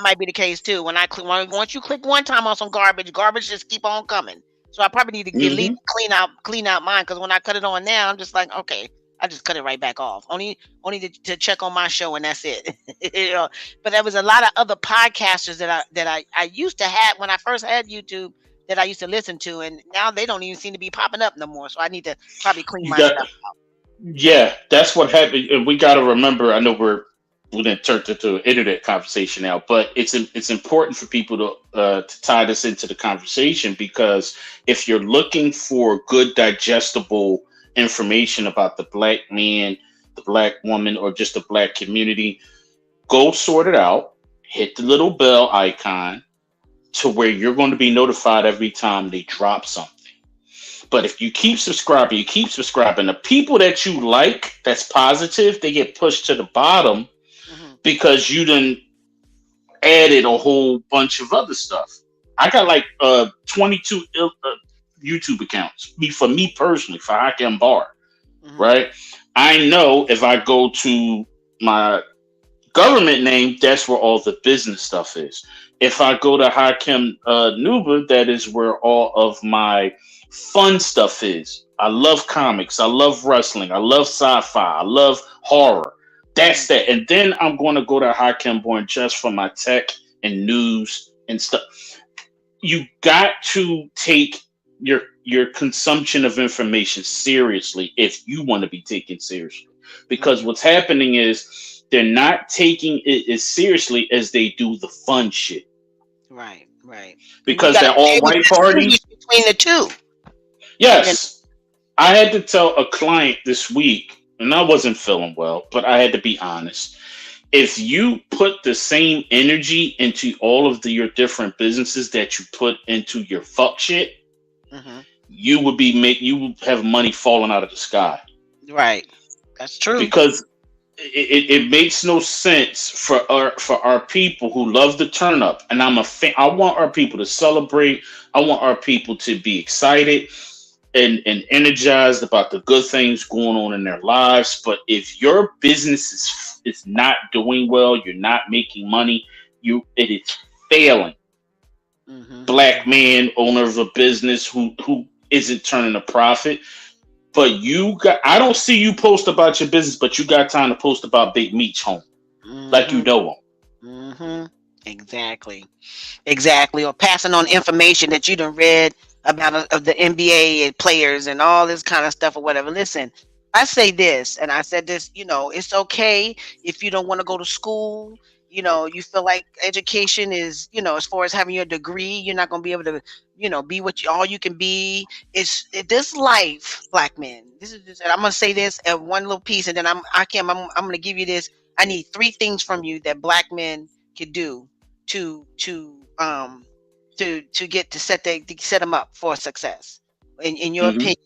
might be the case too. Once you click one time on some garbage just keep on coming. So I probably need to delete, clean out mine because when I cut it on now, I'm just like, okay, I just cut it right back off. Only to check on my show and that's it. You know, but there was a lot of other podcasters that I used to have when I first had YouTube that I used to listen to, and now they don't even seem to be popping up no more. So I need to probably clean my stuff out. Yeah, that's what happened. And we got to remember. I know we didn't turn into an internet conversation now, but it's important for people to tie this into the conversation because if you're looking for good digestible information about the black man, the black woman, or just the black community, go sort it out. Hit the little bell icon to where you're going to be notified every time they drop something. But if you keep subscribing, the people that you like, that's positive, they get pushed to the bottom because you done added a whole bunch of other stuff. I got like 22 YouTube accounts. For me personally, for Hakim Bar, right? I know if I go to my government name, that's where all the business stuff is. If I go to Hakim Nuba, that is where all of my fun stuff is. I love comics. I love wrestling. I love sci-fi. I love horror. That's that. And then I'm going to go to Hakim Born just for my tech and news and stuff. You got to take your consumption of information seriously if you want to be taken seriously. Because what's happening is they're not taking it as seriously as they do the fun shit. Right, right. And you because got to that be all able to white distinguish party. between the two. And Yes, I had to tell a client this week, and I wasn't feeling well, but I had to be honest. If you put the same energy into all of your different businesses that you put into your fuck shit, mhm, you would have money falling out of the sky right, that's true. because it makes no sense for our people who love the turn up. And I'm a fan. I want our people to celebrate. I want our people to be excited and energized about the good things going on in their lives. But if your business is not doing well, you're not making money, it is failing. Hmm. Black man, owner of a business who isn't turning a profit. But I don't see you post about your business, but you got time to post about Big Meech home. Like you Hmm. know him. Hmm. Exactly. Exactly. Or passing on information that you done read about of the NBA and players and all this kind of stuff or whatever. Listen, I say this, and I said this, it's okay if you don't want to go to school. You feel like education is, as far as having your degree, you're not going to be able to, be all you can be. This life, black men. This is just, and I'm going to say this at one little piece, and then I'm going to give you this. I need three things from you that black men could do to get to set them up for success. In your Hmm. opinion,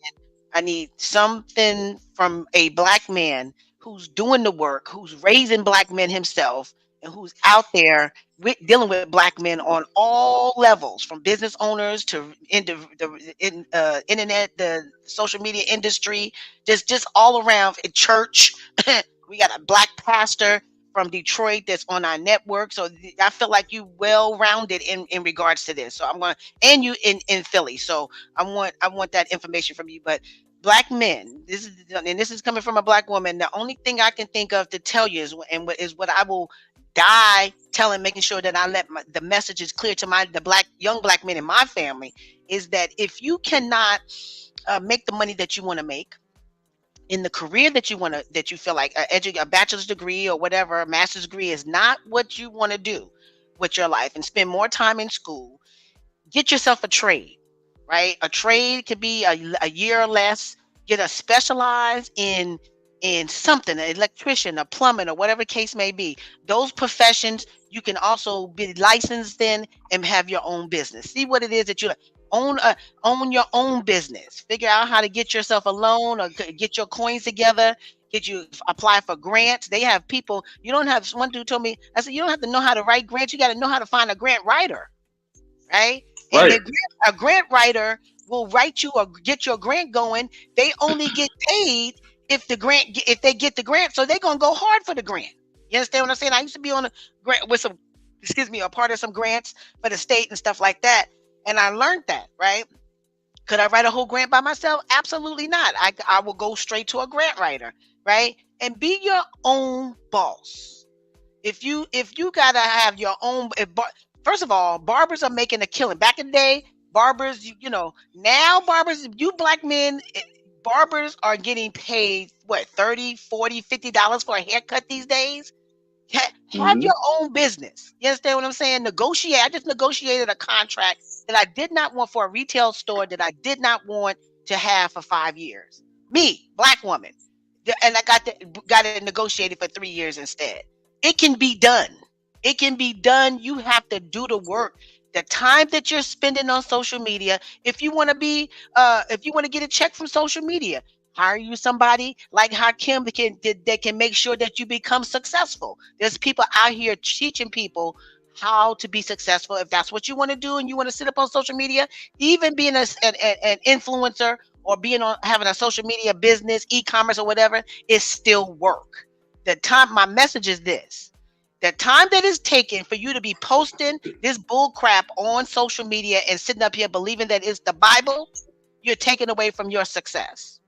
I need something from a black man who's doing the work, who's raising black men himself, and who's out there dealing with black men on all levels, from business owners to internet, the social media industry, just all around in church. We got a black pastor from Detroit that's on our network. So I feel like you well rounded in regards to this. So I'm going to, and you in Philly. So I want that information from you. But black men, this is coming from a black woman. The only thing I can think of to tell you is what I will die telling, making sure that I let the message is clear to the young black men in my family, is that if you cannot make the money that you want to make in the career that you feel like a bachelor's degree or whatever, a master's degree is not what you want to do with your life, and spend more time in school, get yourself a trade, right? A trade could be a year or less. Get a specialize in something, an electrician, a plumbing, or whatever case may be. Those professions you can also be licensed in and have your own business. See what it is that you own. Own your own business. Figure out how to get yourself a loan or get your coins together. Apply for grants. They have people. You don't have. One dude told me. I said you don't have to know how to write grants. You got to know how to find a grant writer, right? And Right. a grant writer will write you or get your grant going. They only get paid if they get the grant, so they're gonna go hard for the grant. You understand what I'm saying? I used to be on a grant with some, excuse me, a part of some grants for the state and stuff like that, and I learned that, right? Could I write a whole grant by myself? Absolutely not. I will go straight to a grant writer, right? And be your own boss. If you gotta have your own, first of all, barbers are making a killing. Back in the day, barbers, now barbers, you black men, barbers are getting paid what, 30, 40, $50 for a haircut these days. Have Hmm. your own business. You understand what I'm saying? Negotiate. I just negotiated a contract that I did not want for a retail store that I did not want to have for 5 years. Me, black woman, and I got it negotiated for 3 years instead. It can be done. It can be done. You have to do the work. The time that you're spending on social media, if you want to get a check from social media, hire you somebody like Hakim that can make sure that you become successful. There's people out here teaching people how to be successful. If that's what you want to do and you want to sit up on social media, even being an influencer or having a social media business, e-commerce or whatever, is still work. My message is this: the time that is taken for you to be posting this bull crap on social media and sitting up here believing that it's the Bible, you're taking away from your success.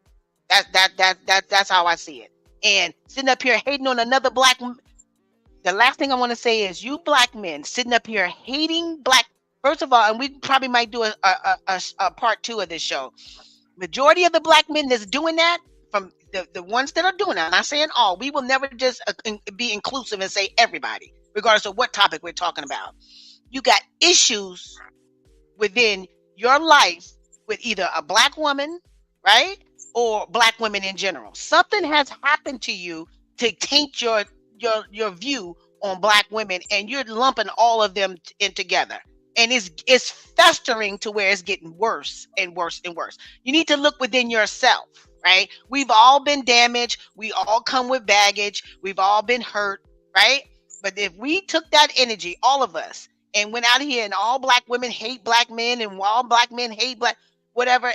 That's how I see it. And sitting up here hating on another the last thing I want to say is, you black men sitting up here hating black. First of all, and we probably might do a part two of this show. Majority of the black men that's doing that, from the ones that are doing that, I'm not saying all. We will never just be inclusive and say everybody, regardless of what topic we're talking about. you got issues within your life with either a black woman, right? Or black women in general. Something has happened to you to taint your view on black women, and you're lumping all of them in together. And it's festering to where it's getting worse and worse and worse. You need to look within yourself, right? We've all been damaged. We all come with baggage. We've all been hurt, right? But if we took that energy, all of us, and went out here and all black women hate black men and all black men hate black whatever,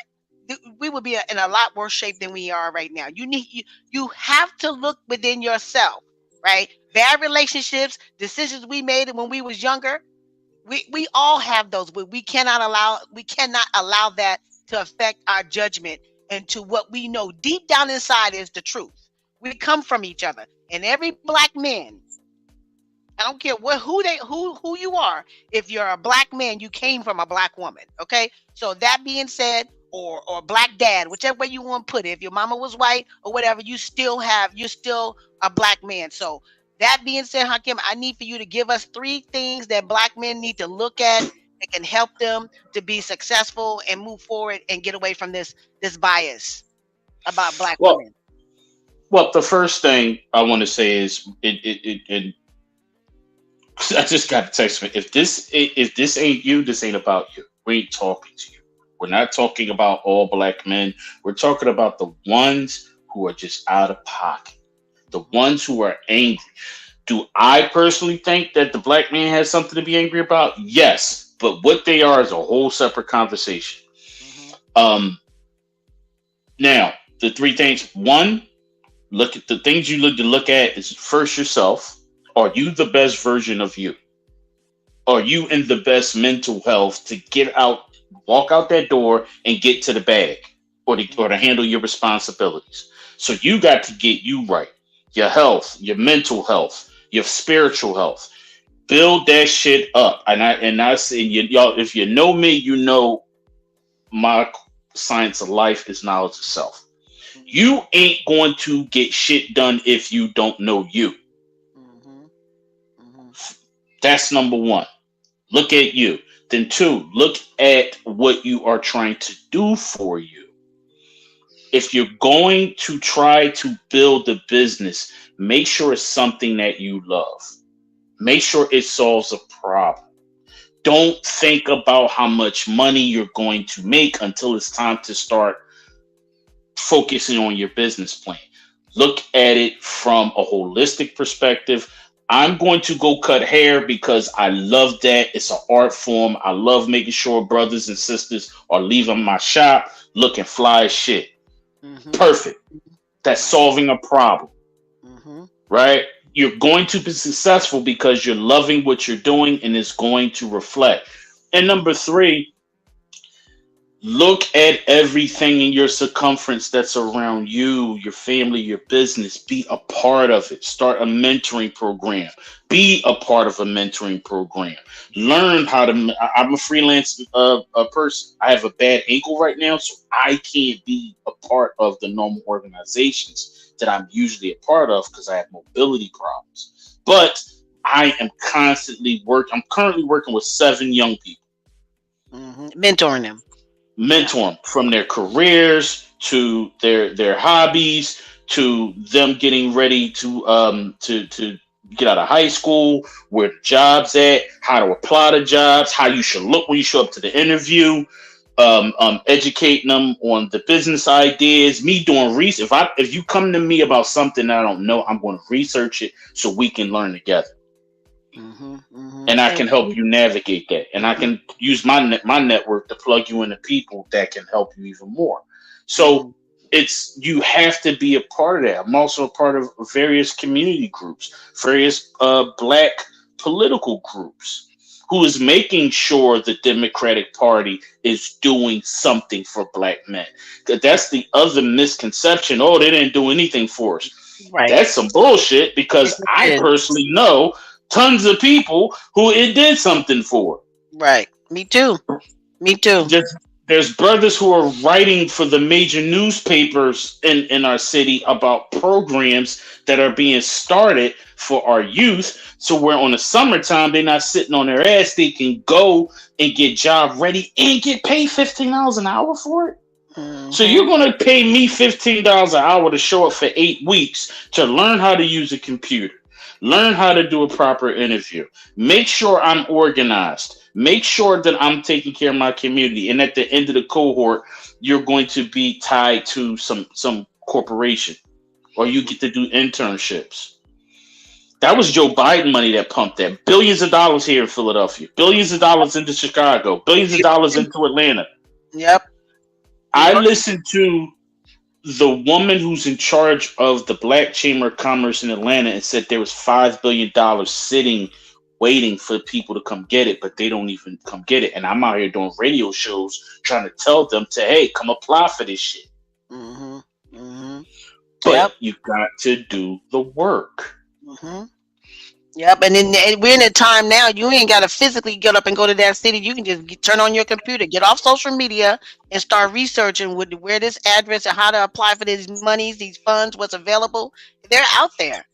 we would be in a lot worse shape than we are right now. You have to look within yourself, right? Bad relationships, decisions we made when we was younger, we all have those, but we cannot allow that to affect our judgment into what we know deep down inside is the truth. We come from each other, and every black man, I don't care who you are. If you're a black man, you came from a black woman. Okay. So that being said, or black dad, whichever way you want to put it. If your mama was white or whatever, you're still a black man. So that being said, Hakim, I need for you to give us 3 things that black men need to look at that can help them to be successful and move forward and get away from this bias about black Well, women. well, the first thing I want to say is it I just got a text me. If this ain't you, this ain't about you. We ain't talking to you. We're not talking about all black men. We're talking about the ones who are just out of pocket, the ones who are angry. Do I personally think that the black man has something to be angry about? Yes, but what they are is a whole separate conversation. Mm-hmm. Now the 3 things. One, look at the things you look at is first yourself. Are you the best version of you? Are you in the best mental health to get out, walk out that door and get to the bag or to handle your responsibilities? So you got to get you right. Your health, your mental health, your spiritual health. Build that shit up. And I say, y'all, if you know me, you know my science of life is knowledge of self. You ain't going to get shit done if you don't know you. That's number 1. Look at you. Then 2, look at what you are trying to do for you. If you're going to try to build a business, make sure it's something that you love. Make sure it solves a problem. Don't think about how much money you're going to make until it's time to start focusing on your business plan. Look at it from a holistic perspective. I'm going to go cut hair because I love that. It's an art form. I love making sure brothers and sisters are leaving my shop looking fly as shit. Mm-hmm. Perfect. That's solving a problem. Mm-hmm. Right? You're going to be successful because you're loving what you're doing and it's going to reflect. And number 3, look at everything in your circumference that's around you, your family, your business. Be a part of it. Start a mentoring program. Be a part of a mentoring program. Learn how to. I'm a freelance person. I have a bad ankle right now, so I can't be a part of the normal organizations that I'm usually a part of because I have mobility problems. But I am constantly I'm currently working with 7 young people. Mm-hmm. Mentoring them. Mentor them from their careers to their hobbies to them getting ready to get out of high school, where the jobs at, how to apply to jobs, how you should look when you show up to the interview, educating them on the business ideas, me doing research. If you come to me about something I don't know, I'm going to research it so we can learn together. Mm-hmm, mm-hmm. And I can help you navigate that. And I can use my network to plug you into people that can help you even more. So you have to be a part of that. I'm also a part of various community groups, various black political groups, who is making sure the Democratic Party is doing something for black men. That's the other misconception. Oh, they didn't do anything for us. Right. That's some bullshit, because I personally know tons of people who it did something for. Right. Me too. There's brothers who are writing for the major newspapers in our city about programs that are being started for our youth. So where on the summertime they're not sitting on their ass, they can go and get job ready and get paid $15 an hour for it. So Mm-hmm. you're gonna pay me $15 an hour to show up for 8 weeks to learn how to use a computer, learn how to do a proper interview, make sure I'm organized, make sure that I'm taking care of my community, and at the end of the cohort, you're going to be tied to some corporation, or you get to do internships. That was Joe Biden money that pumped that. Billions of dollars here in Philadelphia, billions of dollars into Chicago, billions of dollars into Atlanta. Yep. New I York. listened to the woman who's in charge of the Black Chamber of Commerce in Atlanta and said there was $5 billion sitting waiting for people to come get it, but they don't even come get it. And I'm out here doing radio shows trying to tell them to, hey, come apply for this shit. Mm-hmm. Mm-hmm. But Yep. you got to do the work. Mm-hmm. Yep, and we're in a time now. You ain't got to physically get up and go to that city. You can just turn on your computer, get off social media, and start researching where this address and how to apply for these monies, these funds, what's available. They're out there.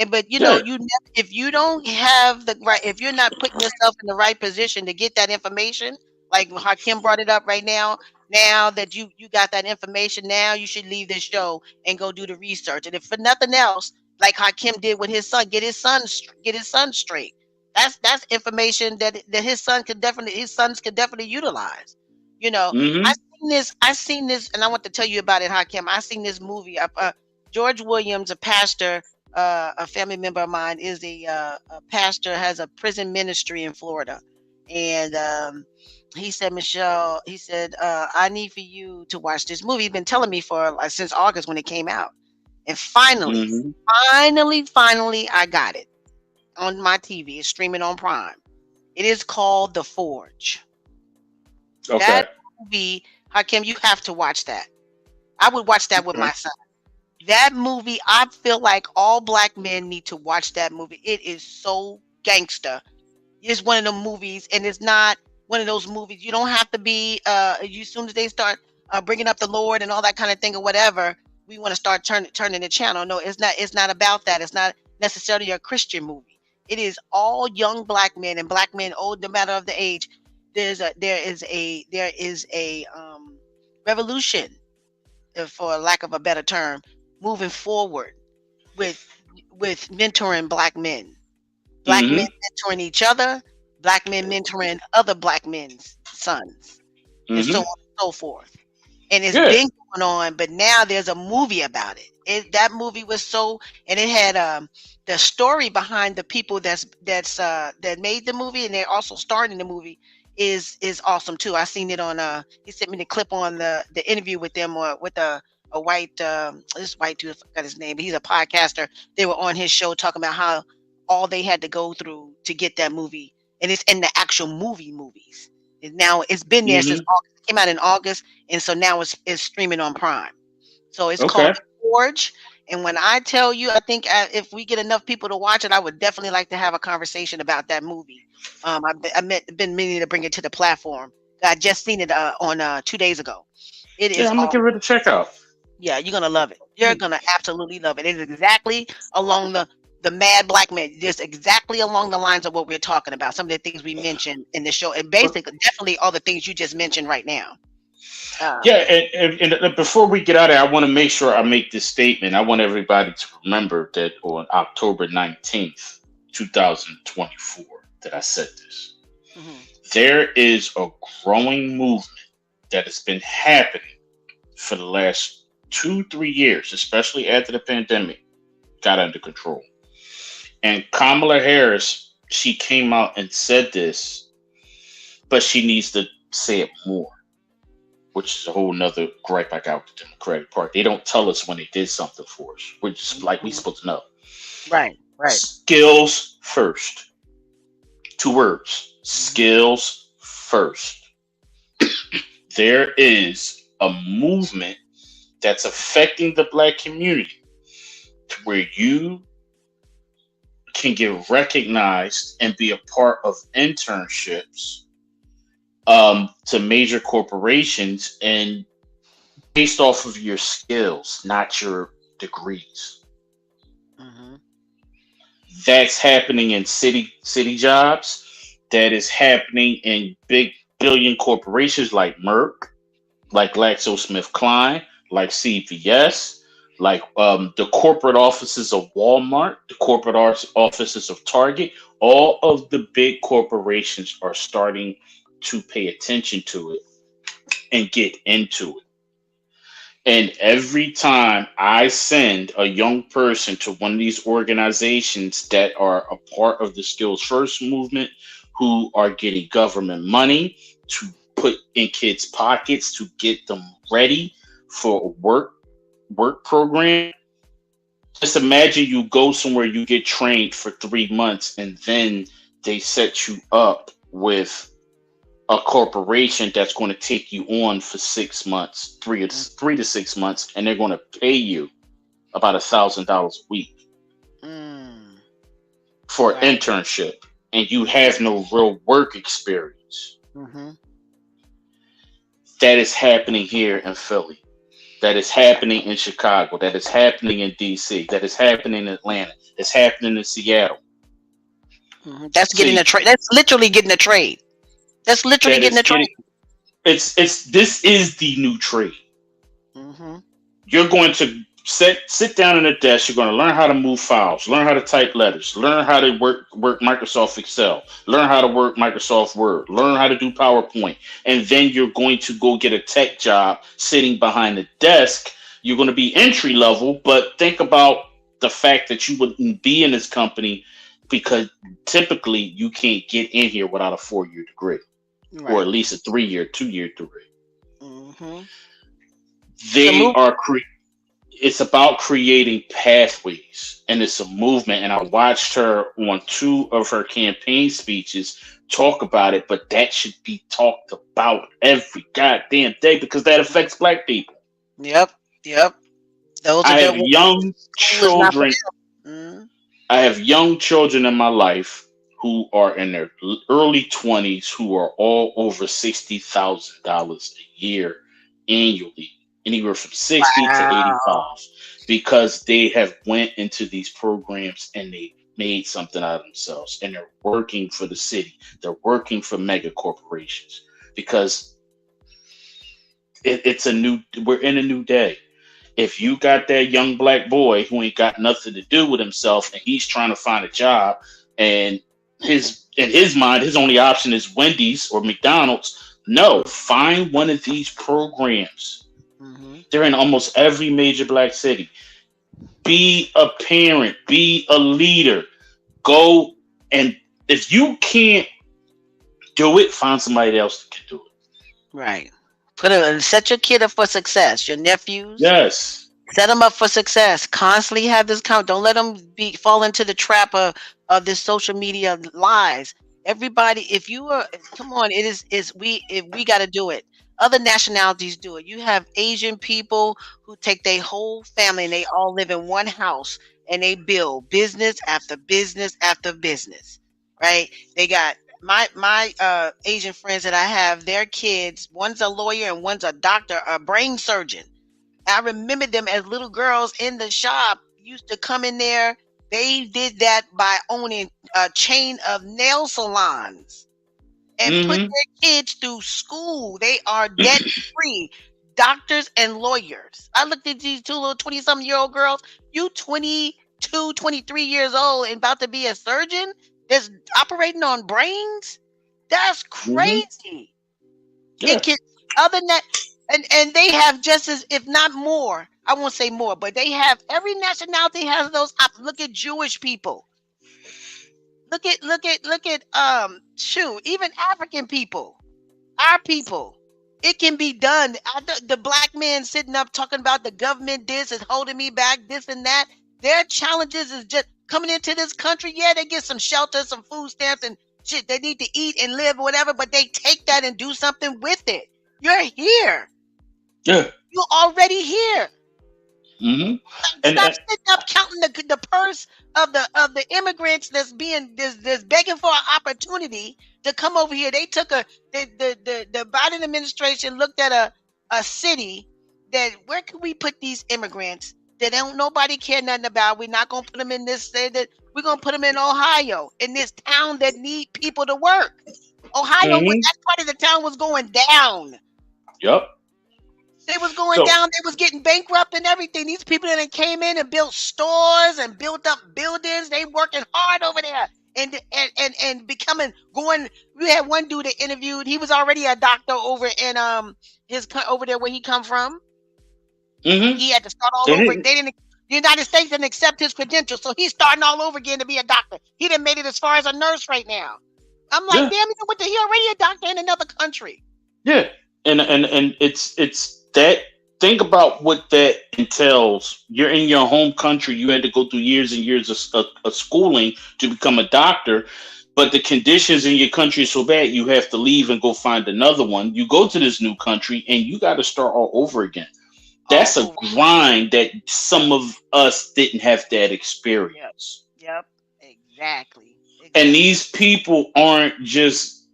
But Yeah. if you don't have the right, if you're not putting yourself in the right position to get that information, like Hakim brought it up right now. Now that you got that information, now you should leave this show and go do the research. And if for nothing else, like Hakim did with his son, get his son straight. That's information that his sons could definitely utilize. You know, Mm-hmm. I seen this, and I want to tell you about it, Hakim. I seen this movie. George Williams, a pastor, a family member of mine, is a pastor, has a prison ministry in Florida, and he said, Michelle, he said, I need for you to watch this movie. He's been telling me for since August when it came out. And Mm-hmm. finally, I got it on my TV. It's streaming on Prime. It is called The Forge. Okay. That movie, Hakim, you have to watch that. I would watch that with Okay. my son. That movie, I feel like all black men need to watch that movie. It is so gangster. It's one of the movies, and it's not one of those movies. You don't have to be. As soon as they start bringing up the Lord and all that kind of thing or whatever, we want to start turning the channel. No, it's not. It's not about that. It's not necessarily a Christian movie. It is all young black men and black men, old, no matter of the age. There is a revolution, for lack of a better term, moving forward with mentoring black men Mm-hmm. mentoring each other, black men mentoring other black men's sons, and so Mm-hmm. on and so forth. And it's Good. been going on, but now there's a movie about it. That movie was so, and it had the story behind the people that made the movie, and they're also starring in the movie is awesome too. I seen it on he sent me the clip on the interview with them, or with a white this white dude, I forgot his name, but he's a podcaster. They were on his show talking about how all they had to go through to get that movie, and it's in the actual movies. And now it's been there since Mm-hmm. August. It came out in August, and so now it's streaming on Prime. So it's Okay. called The Forge. And when I tell you, I think if we get enough people to watch it, I would definitely like to have a conversation about that movie. Been meaning to bring it to the platform. I just seen it on 2 days ago. It Yeah, is I'm gonna all. give it a check out. Yeah, you're gonna love it. You're gonna absolutely love it. It is exactly along the mad black man, just exactly along the lines of what we're talking about. Some of the things we mentioned in the show, and basically, definitely all the things you just mentioned right now. Yeah, Um, and before we get out of here, I want to make sure I make this statement. I want everybody to remember that on October 19th, 2024, that I said this. mhm, There is a growing movement that has been happening for the last 2, 3 years, especially after the pandemic got under control. And Kamala Harris, she came out and said this, but she needs to say it more, which is a whole nother gripe I got with the Democratic Party. They don't tell us when they did something for us. We're just like we mhm. supposed to know. Right, right. Skills first. 2 words. Mhm, Skills first. There is a movement that's affecting the black community to where you can get recognized and be a part of internships to major corporations, and based off of your skills, not your degrees. Mm-hmm. That's happening in city jobs. That is happening in big billion corporations like Merck, like GlaxoSmithKline, like CVS, like the corporate offices of Walmart, the corporate offices of Target. All of the big corporations are starting to pay attention to it and get into it. And every time I send a young person to one of these organizations that are a part of the Skills First movement, who are getting government money to put in kids' pockets to get them ready for a work program, just imagine you go somewhere, you get trained for 3 months, and then they set you up with a corporation that's going to take you on for 6 months, three to 6 months, and they're going to pay you about $1,000 a week Mm. for an Right. internship, and you have no real work experience. Mm-hmm. That is happening here in Philly. That is happening in Chicago. That is happening in DC. That is happening in Atlanta. It's happening in Seattle. Mm-hmm. That's So getting a trade. That's literally getting a trade. That's literally that getting is a trade. getting it's this is the new trade. Mm-hmm. You're going to sit down at a desk. You're going to learn how to move files, learn how to type letters, learn how to work Microsoft Excel, learn how to work Microsoft Word, learn how to do PowerPoint, and then you're going to go get a tech job sitting behind the desk. You're going to be entry level, but think about the fact that you wouldn't be in this company because typically you can't get in here without a 4-year degree or Right. at least a 3-year, 2-year degree. Mm-hmm. It's a They move. are it's about creating pathways, and it's a movement, and I watched her on 2 of her campaign speeches talk about it, but that should be talked about every goddamn day because that affects black people. Yep. Yep. Those are I the have young school is not for children. them. I have young children in my life who are in their early 20s who are all over $60,000 a year annually, anywhere from 60 to Wow. 85, because they have went into these programs and they made something out of themselves, and they're working for the city. They're working for mega corporations because we're in a new day. If you got that young black boy who ain't got nothing to do with himself and he's trying to find a job, and in his mind his only option is Wendy's or McDonald's, no, find one of these programs. Mm-hmm. They're in almost every major black city. Be a parent, be a leader. Go, and if you can't do it, find somebody else that can do it. Right. Set your kid up for success. Your nephews, Yes. set them up for success. Constantly have this count. Don't let them fall into the trap of this social media lies. Everybody, if you are, come on, is we if we got to do it. Other nationalities do it. You have Asian people who take their whole family and they all live in one house and they build business after business after business. Right? They got my Asian friends that I have. Their kids, one's a lawyer and one's a doctor, a brain surgeon. I remember them as little girls in the shop used to come in there. They did that by owning a chain of nail salons and put Mm-hmm. their kids through school. They are debt free, doctors and lawyers. I looked at these two little 20-something-year-old girls. You 22, 23 years old and about to be a surgeon that's operating on brains? That's Mm-hmm. crazy. Yeah. It can other than that, and they have just as if not more. I won't say more, but they have every nationality has those. Look at Jewish people. Look at shoot, even African people, our people. It can be done. The black man sitting up talking about the government this is holding me back, this and that. Their challenges is just coming into this country. Yeah, they get some shelter, some food stamps, and shit. They need to eat and live, or whatever. But they take that and do something with it. You're here. Yeah. You're already here. Hmm. Stop And sitting up counting the purse of the immigrants that's begging for an opportunity to come over here. They took the Biden administration looked at a city that where can we put these immigrants that don't nobody care nothing about. We're not gonna put them in this state. That we're gonna put them in Ohio, in this town that need people to work. Ohio, hmm. that part of the town was going down. Yep. They was going So down. They was getting bankrupt and everything. These people that came in and built stores and built up buildings. They working hard over there and becoming going. We had one dude that interviewed. He was already a doctor over in over there where he come from. hmm. He had to start all They over. didn't. They didn't. The United States didn't accept his credentials, so he's starting all over again to be a doctor. He didn't made it as far as a nurse right now. I'm like, Yeah. damn, he already a doctor in another country. Yeah. And it's that. Think about what that entails. You're in your home country. You had to go through years and years of schooling to become a doctor, but the conditions in your country are so bad you have to leave and go find another one. You go to this new country and you got to start all over again. All That's a over. grind that some of us didn't have that Yep. experience. Yep. Exactly. And Exactly. these people aren't just,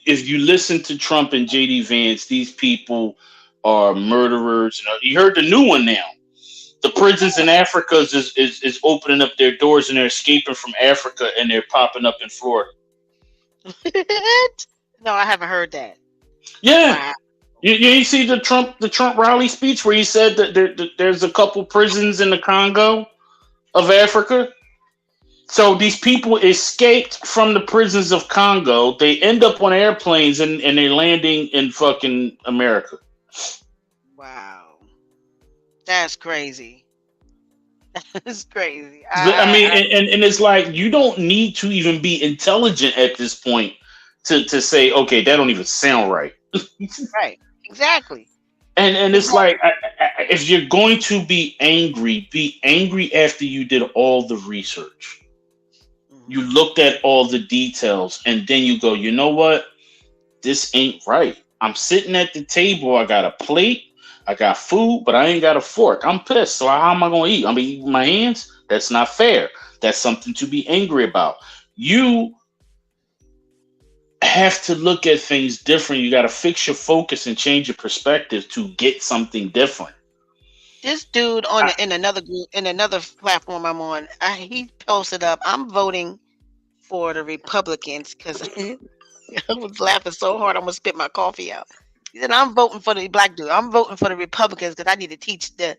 if you listen to Trump and JD Vance, these people are murderers. You heard the new one now. The prisons in Africa is opening up their doors and they're escaping from Africa and they're popping up in Florida. No, I haven't heard that. Yeah. Wow. You see the Trump rally speech where he said that there's a couple prisons in the Congo of Africa. So these people escaped from the prisons of Congo. They end up on airplanes and they're landing in fucking America. Wow. That's crazy. That's crazy. I mean, and it's like you don't need to even be intelligent at this point to say, okay, that don't even sound right. Right. Exactly. And it's Exactly. like if you're going to be angry after you did all the research. You Mhm. looked at all the details, and then you go, you know what? This ain't right. I'm sitting at the table. I got a plate. I got food, but I ain't got a fork. I'm pissed. So how am I going to eat? I'm going to eat with my hands? That's not fair. That's something to be angry about. You have to look at things different. You got to fix your focus and change your perspective to get something different. This dude in another group in another platform I'm on, he posted up. I'm voting for the Republicans because I was laughing so hard I'm gonna spit my coffee out. He said, "I'm voting for the black dude. I'm voting for the Republicans because I need to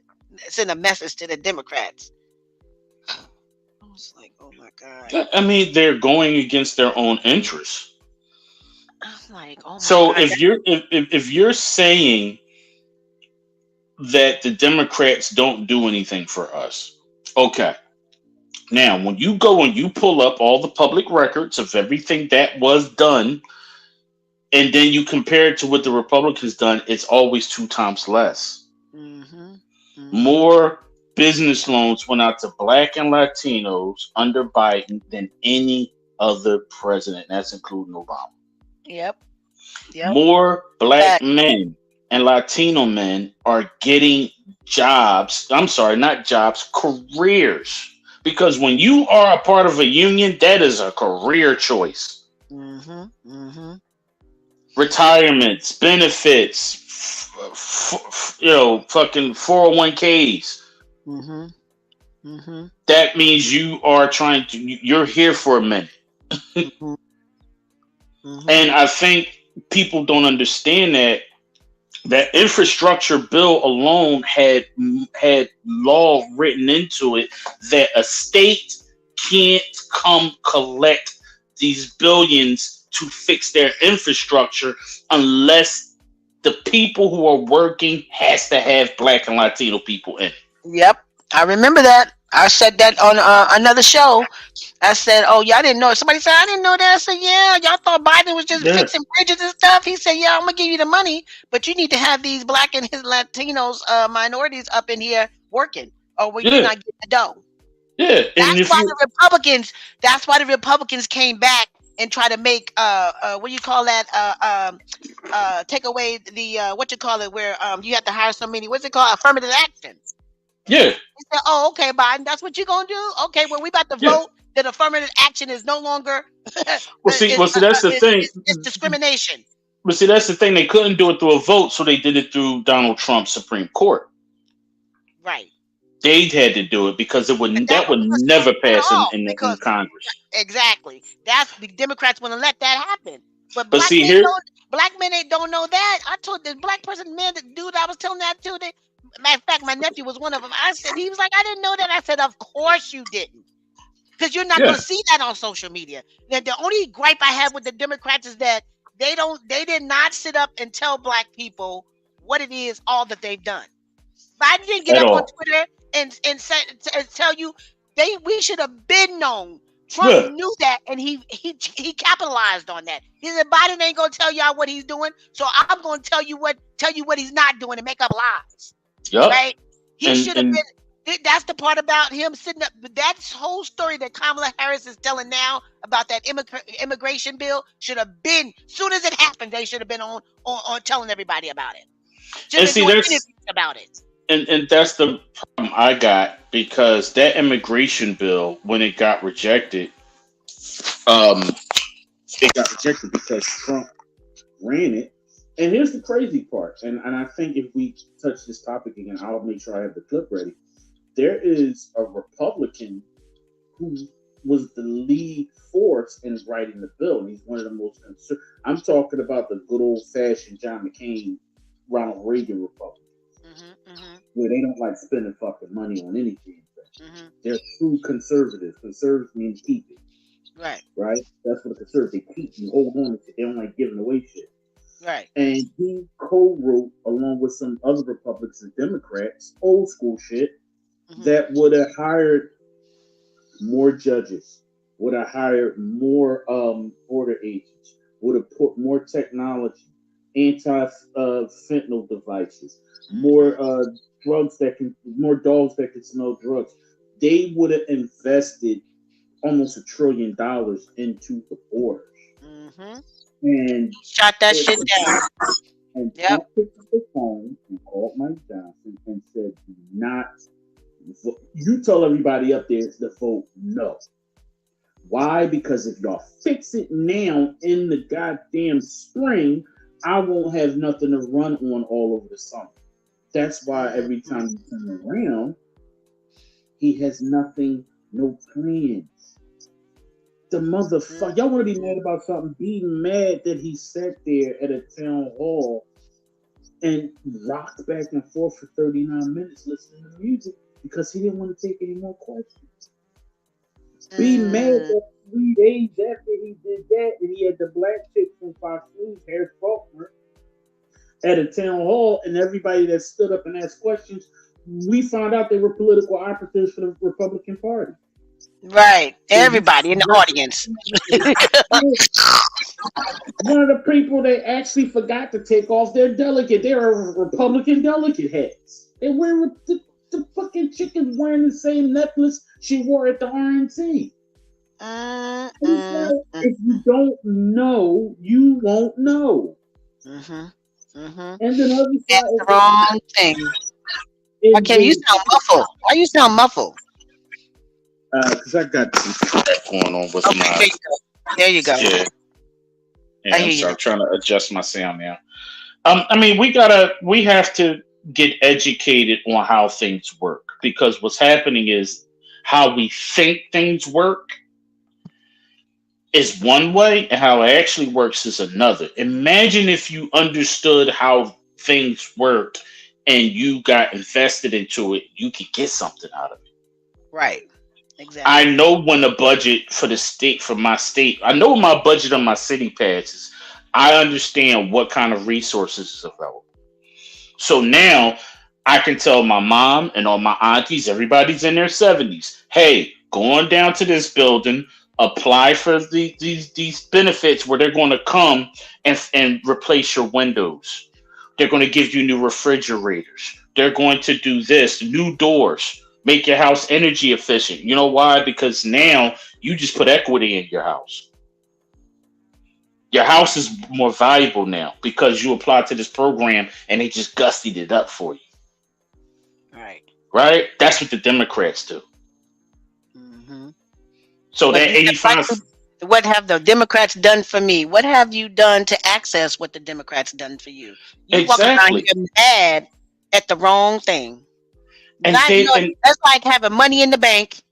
send a message to the Democrats." I was like, "Oh my god!" I mean, they're going against their own interests. I'm like, "Oh my So god!" if you're saying that the Democrats don't do anything for us, okay. Now, when you go and you pull up all the public records of everything that was done, and then you compare it to what the Republicans done, it's always two times less. Mm-hmm. Mm-hmm. More business loans went out to Black and Latinos under Biden than any other president. That's including Obama. Yep. Yep. More Black Fact. men and Latino men are getting jobs. I'm sorry, not jobs, careers. Because when you are a part of a union, that is a career choice. Mm-hmm. Mm-hmm. Retirements, benefits, fucking 401ks. Mm-hmm. Mm-hmm. That means you're here for a minute. Mm-hmm. Mm-hmm. And I think people don't understand that infrastructure bill alone had law written into it that a state can't come collect these billions to fix their infrastructure unless the people who are working has to have Black and Latino people in it. Yep, I remember that. I said that on another show. I said, "Oh, y'all didn't know." Somebody said, "I didn't know that." I said, "Yeah, y'all thought Biden was just Yeah, fixing bridges and stuff." He said, "Yeah, I'm gonna give you the money, but you need to have these Black and his Latinos minorities up in here working, or you're yeah, not getting the dough." yeah. And That's if why you, the Republicans. That's why the Republicans came back and try to make what do you call that take away the what you call it where you have to hire so many. What's it called? Affirmative action. Yeah, He said, "Oh, okay, Biden, that's what you're gonna do. Okay, well, we about to yeah. vote that affirmative action is no longer Well, see, that's the thing. is discrimination." But see, that's the thing. They couldn't do it through a vote, so they did it through Donald Trump's Supreme Court. Right. They had to do it because And that that would was never at pass all in because Congress. exactly that's the Democrats want to let that happen, but But see here, black men ain't don't know that. I told the black person man, the dude I was telling that to. Matter of fact, my nephew was one of them. I said he was like, I didn't know that. I said, of course you didn't, because you're not yeah, going to see that on social media. The only gripe I have with the Democrats is that they did not sit up and tell black people what it is all that they've done. Biden didn't get at up on all. Twitter and say, and tell you we should have been known. Trump Yeah, knew that, and he capitalized on that. He said Biden ain't gonna tell y'all what he's doing, so I'm gonna tell you what he's not doing and make up lies. yep. Right? He should have And been. That's the part about him sitting up. That whole story that Kamala Harris is telling now about that immigration bill should have been. Soon as it happened, they should have been on telling everybody about it. Should and have been see doing that's interviews about it. and that's the problem I got because that immigration bill when it got rejected, um, it got rejected because Trump ran it. And here's the crazy part, and I think if we touch this topic again, I'll make sure I have the clip ready. There is a Republican who was the lead force in writing the bill, and he's one of the most I'm talking about the good old fashioned John McCain, Ronald Reagan Republicans, where they don't like spending fucking money on anything. They're true conservatives. Conservatives mean keep it. Right? That's what a conservative they keep. You hold on to it. They don't like giving away shit. Right. And he co-wrote along with some other Republicans and Democrats, old school shit, that would have hired more judges, would have hired more border agents, would have put more technology, anti-fentanyl devices, more more dogs that can smell drugs. They would have invested almost $1 trillion into the borders. And shot that shit down. And Trump picked up the phone and called Mike Johnson and said, "Do not vote. You tell everybody up there to vote no." Why? Because if y'all fix it now in the goddamn spring, I won't have nothing to run on all over the summer. That's why every time you turn around, he has nothing, no plans. The motherfucker, y'all want to be mad about something? Be mad that he sat there at a town hall and rocked back and forth for 39 minutes listening to music because he didn't want to take any more questions. Be mad that 3 days after he did that, and he had the black chick from Fox News, Harris Faulkner, at a town hall, and everybody that stood up and asked questions, we found out they were political operatives for the Republican Party. Right. Everybody in the audience. One of the people they actually forgot to take off their delegate. They are Republican delegate heads. They wear the fucking chickens wearing the same necklace she wore at the RNC. If you don't know, you won't know. And then other side, that's the wrong thing. Okay, you sound muffled. Why you sound muffled? Because I got that going on with my. There you go. Yeah. I'm trying to adjust my sound now. I mean, we have to get educated on how things work because what's happening is how we think things work is one way and how it actually works is another. Imagine if you understood how things work and you got invested into it, you could get something out of it. Right. Exactly. I know when the budget for the state, for my state, I know my budget on my city passes. I understand what kind of resources is available. So now I can tell my mom and all my aunties, everybody's in their 70s, hey, go on down to this building, apply for these benefits where they're going to come and replace your windows. They're going to give you new refrigerators. They're going to do this, new doors. Make your house energy efficient. You know why? Because now you just put equity in your house. Your house is more valuable now because you applied to this program and they just gussied it up for you. Right. right? That's what the Democrats do. Hmm. So But that you said, 85, what have the Democrats done for me? What have you done to access what the Democrats done for you? You walking around exactly. here mad at the wrong thing. And Not they know and that's like having money in the bank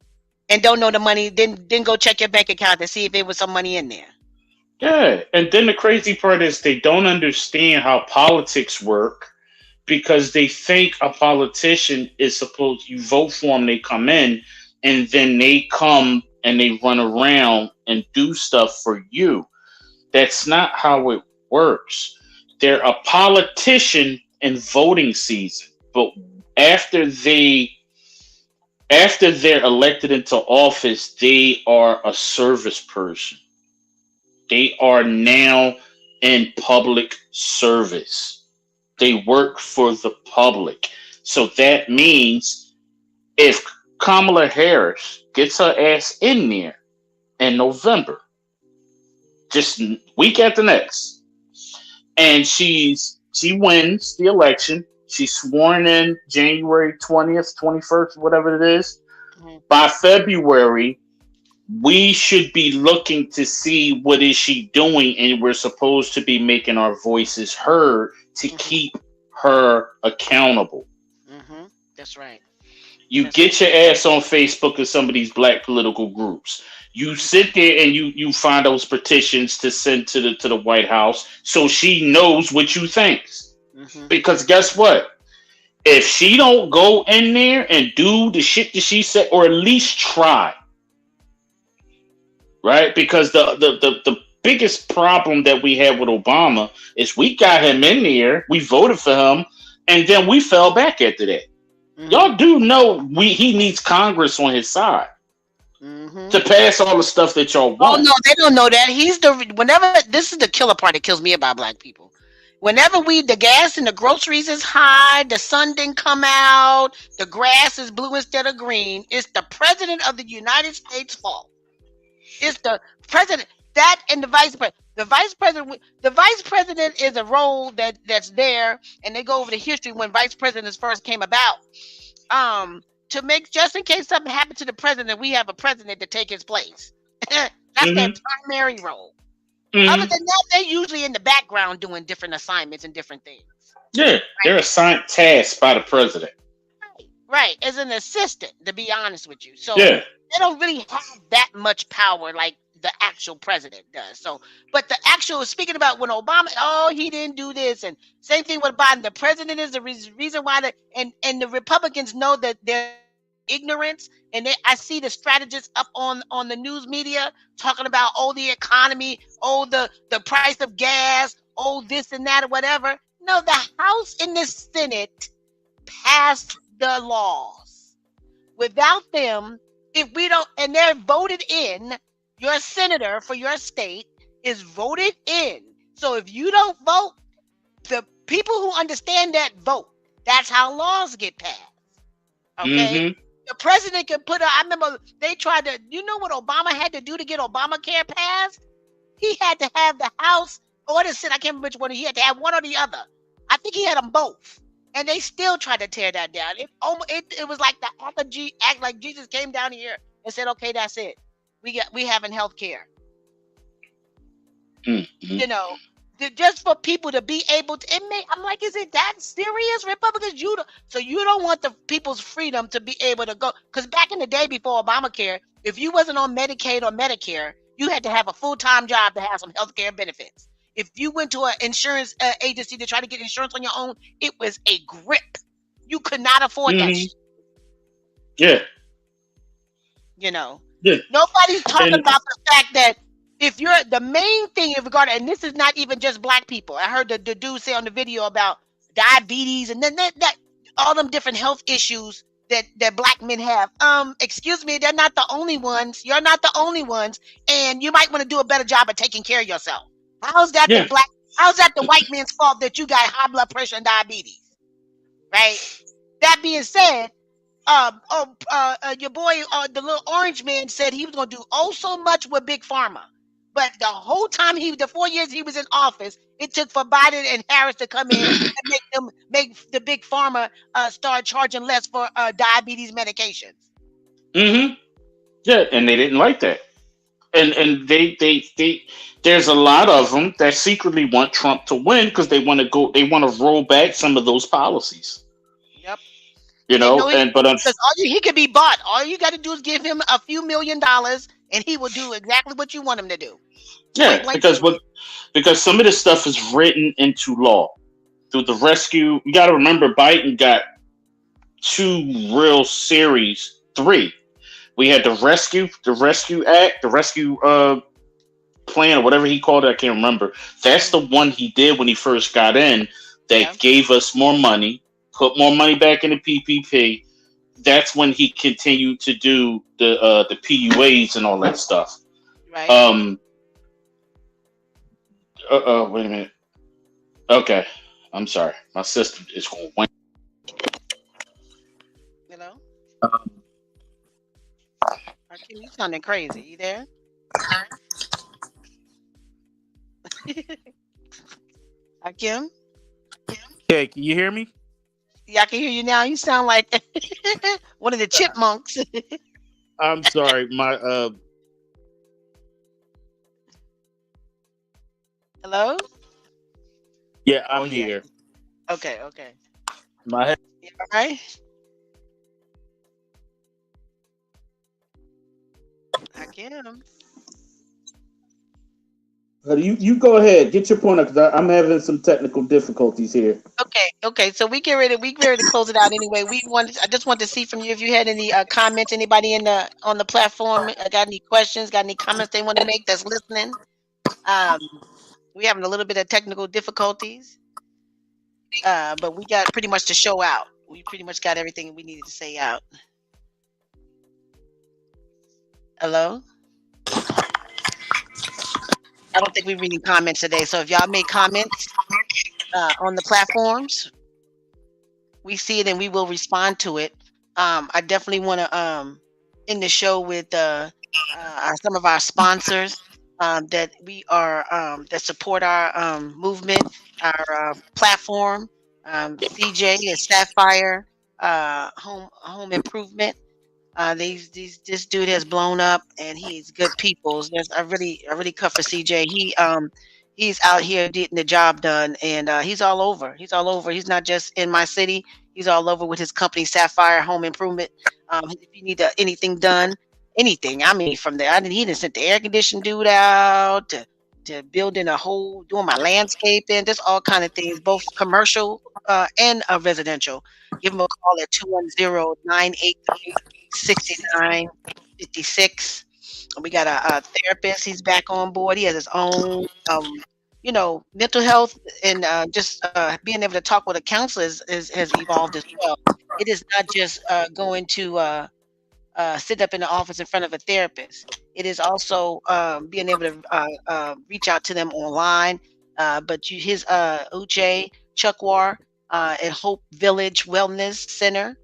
and don't know the money. Then go check your bank account to see if there was some money in there. yeah, and then the crazy part is they don't understand how politics work because they think a politician is supposed you vote for them, they come in, and then they come and they run around and do stuff for you. That's not how it works. They're a politician in voting season, but after they after they're elected into office, they are a service person. They are now in public service. They work for the public. So that means if Kamala Harris gets her ass in there in November, just week after next, and she wins the election, she's sworn in January 20th, 21st, whatever it is. Hmm. By February, we should be looking to see what is she doing, and we're supposed to be making our voices heard to Hmm. keep her accountable. Hmm. That's right. You That's get your ass on Facebook and some of these black political groups. You sit there and you find those petitions to send to the White House so she knows what you think. hmm Because guess what? If she don't go in there and do the shit that she said, or at least try, right? Because the biggest problem that we had with Obama is we got him in there, we voted for him, and then we fell back after that. hmm Y'all do know he needs Congress on his side hmm to pass all the stuff that y'all Oh want. no, they don't know that. He's the whenever this is the killer part that kills me about black people. Whenever the gas and the groceries is high, the sun didn't come out, the grass is blue instead of green, it's the president of the United States' fault. It's the president that and the vice president. The vice president is a role that's there, and they go over the history when vice presidents first came about. To make just in case something happened to the president, we have a president to take his place. That's their Hmm. primary role. Other Hmm. than that, they're usually in the background doing different assignments and different things. Yeah, they're assigned tasks by the president. Right, right. As an assistant, to be honest with you. So Yeah. they don't really have that much power like the actual president does. So, but the actual speaking about when Obama, oh, he didn't do this, and same thing with Biden. The president is the reason why and the Republicans know that they're ignorance, and I see the strategists up on the news media talking about oh the economy, oh the price of gas, oh this and that or whatever. No, the House and the Senate passed the laws. Without them, if we don't, and they're voted in, your senator for your state is voted in. So if you don't vote, the people who understand that vote. That's how laws get passed. Okay? Hmm. The president can I remember they tried to, you know what Obama had to do to get Obamacare passed? He had to have the House or the Senate. I can't remember which one. He had to have one or the other. I think he had them both. And they still tried to tear that down. It was like the act like Jesus came down here and said, "Okay, that's it. We having health care." Hmm. You know, just for people to be able to. I'm like, is it that serious, Republicans? So you don't want the people's freedom to be able to go? Because back in the day before Obamacare, if you wasn't on Medicaid or Medicare, you had to have a full-time job to have some health care benefits. If you went to an insurance agency to try to get insurance on your own, it was a grip. You could not afford that Hmm. shit, Yeah. you know. Yeah. Nobody's talking And about the fact that if you're the main thing in regard, and this is not even just black people. I heard the dude say on the video about diabetes and then that all them different health issues that black men have. Excuse me, they're not the only ones. You're not the only ones, and you might want to do a better job of taking care of yourself. How's that yeah. how's that the white man's fault that you got high blood pressure and diabetes? Right? That being said, your boy, the little orange man said he was going to do oh so much with Big Pharma. But the whole time the 4 years he was in office, it took for Biden and Harris to come in and make the big pharma start charging less for diabetes medications. Mm-hmm. Yeah, and they didn't like that. And they there's a lot of them that secretly want Trump to win because they want to roll back some of those policies. Yep. You And they know know, and but because he could be bought. All you got to do is give him a few $1,000,000, and he will do exactly what you want him to do. yeah, because some of this stuff is written into law through the rescue. You got to remember, Biden got two real series, three. We had the rescue act, the rescue plan or whatever he called it. I can't remember. That's the one he did when he first got in. That gave us more money, put more money back in the PPP. That's when he continued to do the PUAs and all that stuff. Right. Wait a minute. Okay, I'm sorry. My system is going. Hello. You sounding crazy. You there? Hakim? Yeah, can you hear me? Yeah, I can hear you now. You sound like one of the chipmunks. I'm sorry, my Hello? Yeah, I'm here. Okay. My head. You all right? Hakim. You go ahead, get your point up because I'm having some technical difficulties here. Okay. So we get ready to close it out anyway. I just want to see from you if you had any comments. Anybody on the platform got any questions? Got any comments they want to make? That's listening. We having a little bit of technical difficulties, but we got pretty much the show out. We pretty much got everything we needed to say out. Hello. I don't think we're reading comments today. So if y'all make comments on the platforms, we see it and we will respond to it. I definitely want to end the show with some of our sponsors that we are that support our movement, our platform. CJ is Sapphire Home Improvement. This dude has blown up, and he's good people. I really cut for CJ. He's out here getting the job done, and he's all over. He's not just in my city. He's all over with his company, Sapphire Home Improvement. If you need anything done, anything. I mean, from there, he didn't sent the air conditioning dude out to building doing my landscaping, just all kind of things, both commercial and residential. Give him a call at 210-983-6956. We got a therapist. He's back on board. He has his own, mental health and just being able to talk with a counselor has evolved as well. It is not just going to sit up in the office in front of a therapist. It is also being able to reach out to them online. But his Uche Chukwar at Hope Village Wellness Center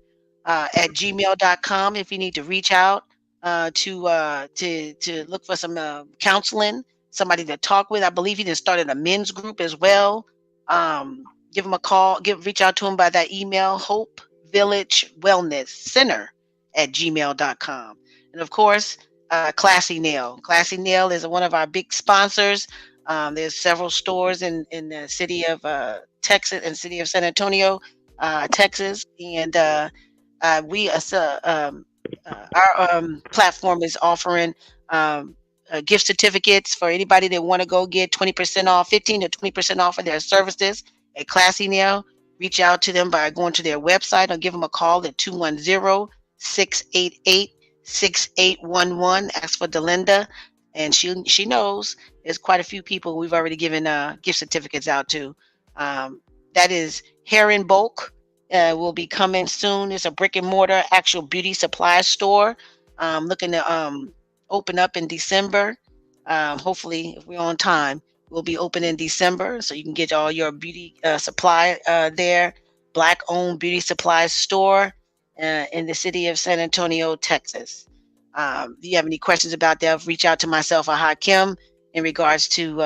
at gmail.com if you need to reach out to look for some counseling, somebody to talk with. I believe he just started a men's group as well. Give him a call, reach out to him by that email, Hope Village Wellness Center at gmail.com. And of course, Classy Nail. Classy Nail is one of our big sponsors. There's several stores in the city of Texas and city of San Antonio, Texas. And our platform is offering gift certificates for anybody that want to go get 20% off, 15 to 20% off of their services at Classy Nail. Reach out to them by going to their website or give them a call at 210-688-6811. Ask for Delinda, and she knows there's quite a few people we've already given gift certificates out to. That is Hair in Bulk. Will be coming soon. It's a brick and mortar actual beauty supply store. Looking to open up in December. Hopefully, if we're on time, we'll be open in December, so you can get all your beauty supply there. Black-owned beauty supply store in the city of San Antonio, Texas. If you have any questions about that, reach out to myself or Hakim, in regards to,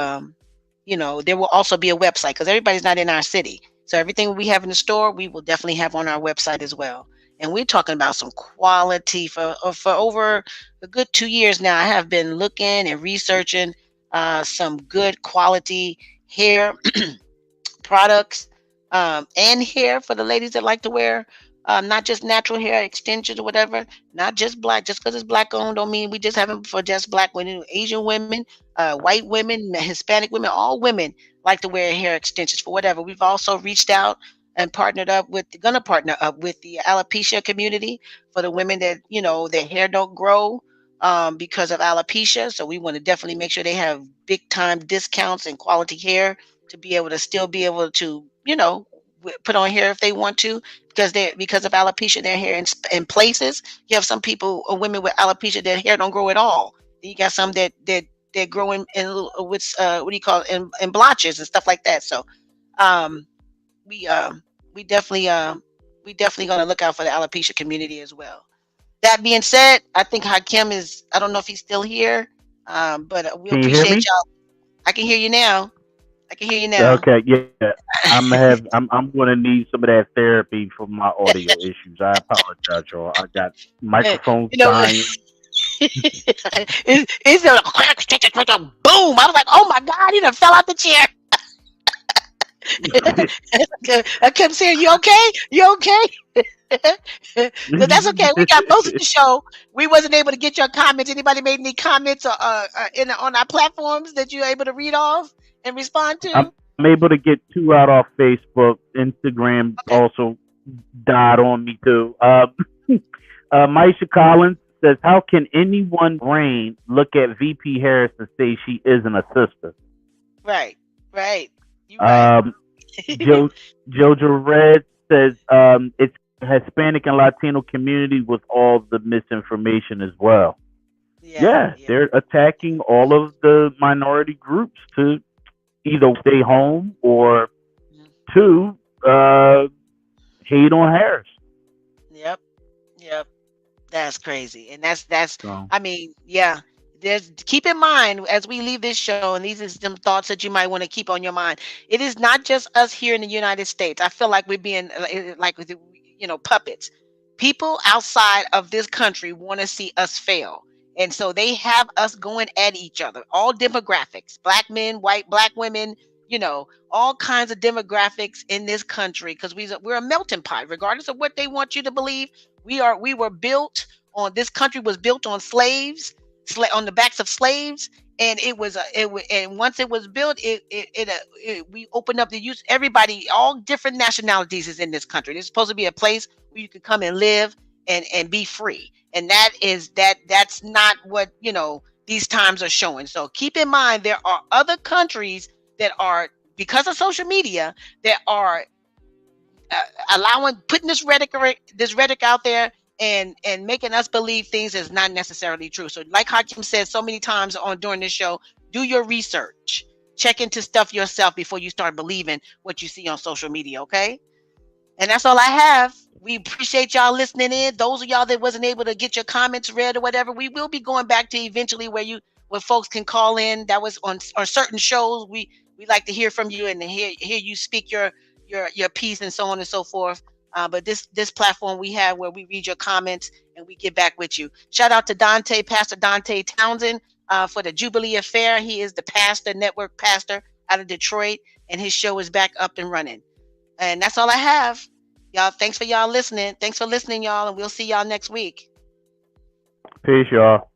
there will also be a website because everybody's not in our city. So everything we have in the store, we will definitely have on our website as well. And we're talking about some quality for over a good 2 years now. I have been looking and researching some good quality hair products, and hair for the ladies that like to wear not just natural hair extensions or whatever, not just black. Just because it's black owned don't mean we just have it for just black women. Asian women, white women, Hispanic women, all women like to wear hair extensions for whatever. We've also reached out and gonna partner up with the alopecia community for the women that their hair don't grow because of alopecia. So we want to definitely make sure they have big time discounts and quality hair to be able to still be able to put on hair if they want to, because of alopecia their hair in places. You have some people or women with alopecia, their hair don't grow at all. Then you got some that grow in with what do you call it, in blotches and stuff like that. So um we we definitely going to look out for the alopecia community as well. That being said, I think Hakim is, I don't know if he's still here, but we Can you hear appreciate me? y'all. I can hear you now. I can hear you now. Okay, yeah. I'm gonna need some of that therapy for my audio issues. I apologize, y'all. I got microphones You know, dying. it's a boom. I was like, oh my God, he done fell out the chair. I kept saying, you okay? You okay? So that's okay. We got most of the show. We wasn't able to get your comments. Anybody made any comments on our platforms that you're able to read off and respond to? I'm able to get 2 out off Facebook. Instagram Okay. also died on me too. Maisha Collins says, "How can anyone brain look at VP Harris and say she isn't a sister?" Right. You right. Jojo Red says, "It's Hispanic and Latino community with all the misinformation as well." Yeah, they're attacking all of the minority groups to either stay home or to hate on Harris. Yep. That's crazy. And that's So, I mean, yeah. There's keep in mind as we leave this show, and these are some thoughts that you might want to keep on your mind. It is not just us here in the United States. I feel like we're being like puppets. People outside of this country want to see us fail. And so they have us going at each other, all demographics, black men, black women, all kinds of demographics in this country, because we're a melting pot, regardless of what they want you to believe. We were built on, this country was built on slaves, on the backs of slaves, and and once it was built, we opened up the use. Everybody, all different nationalities is in this country. It's supposed to be a place where you can come and live and be free, and that's not what these times are showing. So keep in mind there are other countries that are, because of social media, that are putting this rhetoric out there and making us believe things is not necessarily true. So like Hakim said so many times during this show, do your research, check into stuff yourself before you start believing what you see on social media. Okay. And that's all I have. We appreciate y'all listening in. Those of y'all that wasn't able to get your comments read or whatever, we will be going back to eventually where folks can call in. That was on certain shows. We like to hear from you and hear you speak your piece and so on and so forth. But this platform we have where we read your comments and we get back with you. Shout out to Pastor Dante Townsend, for the Jubilee Affair. He is the network pastor out of Detroit, and his show is back up and running. And that's all I have. Y'all, thanks for y'all listening. Thanks for listening, y'all, and we'll see y'all next week. peace, y'all.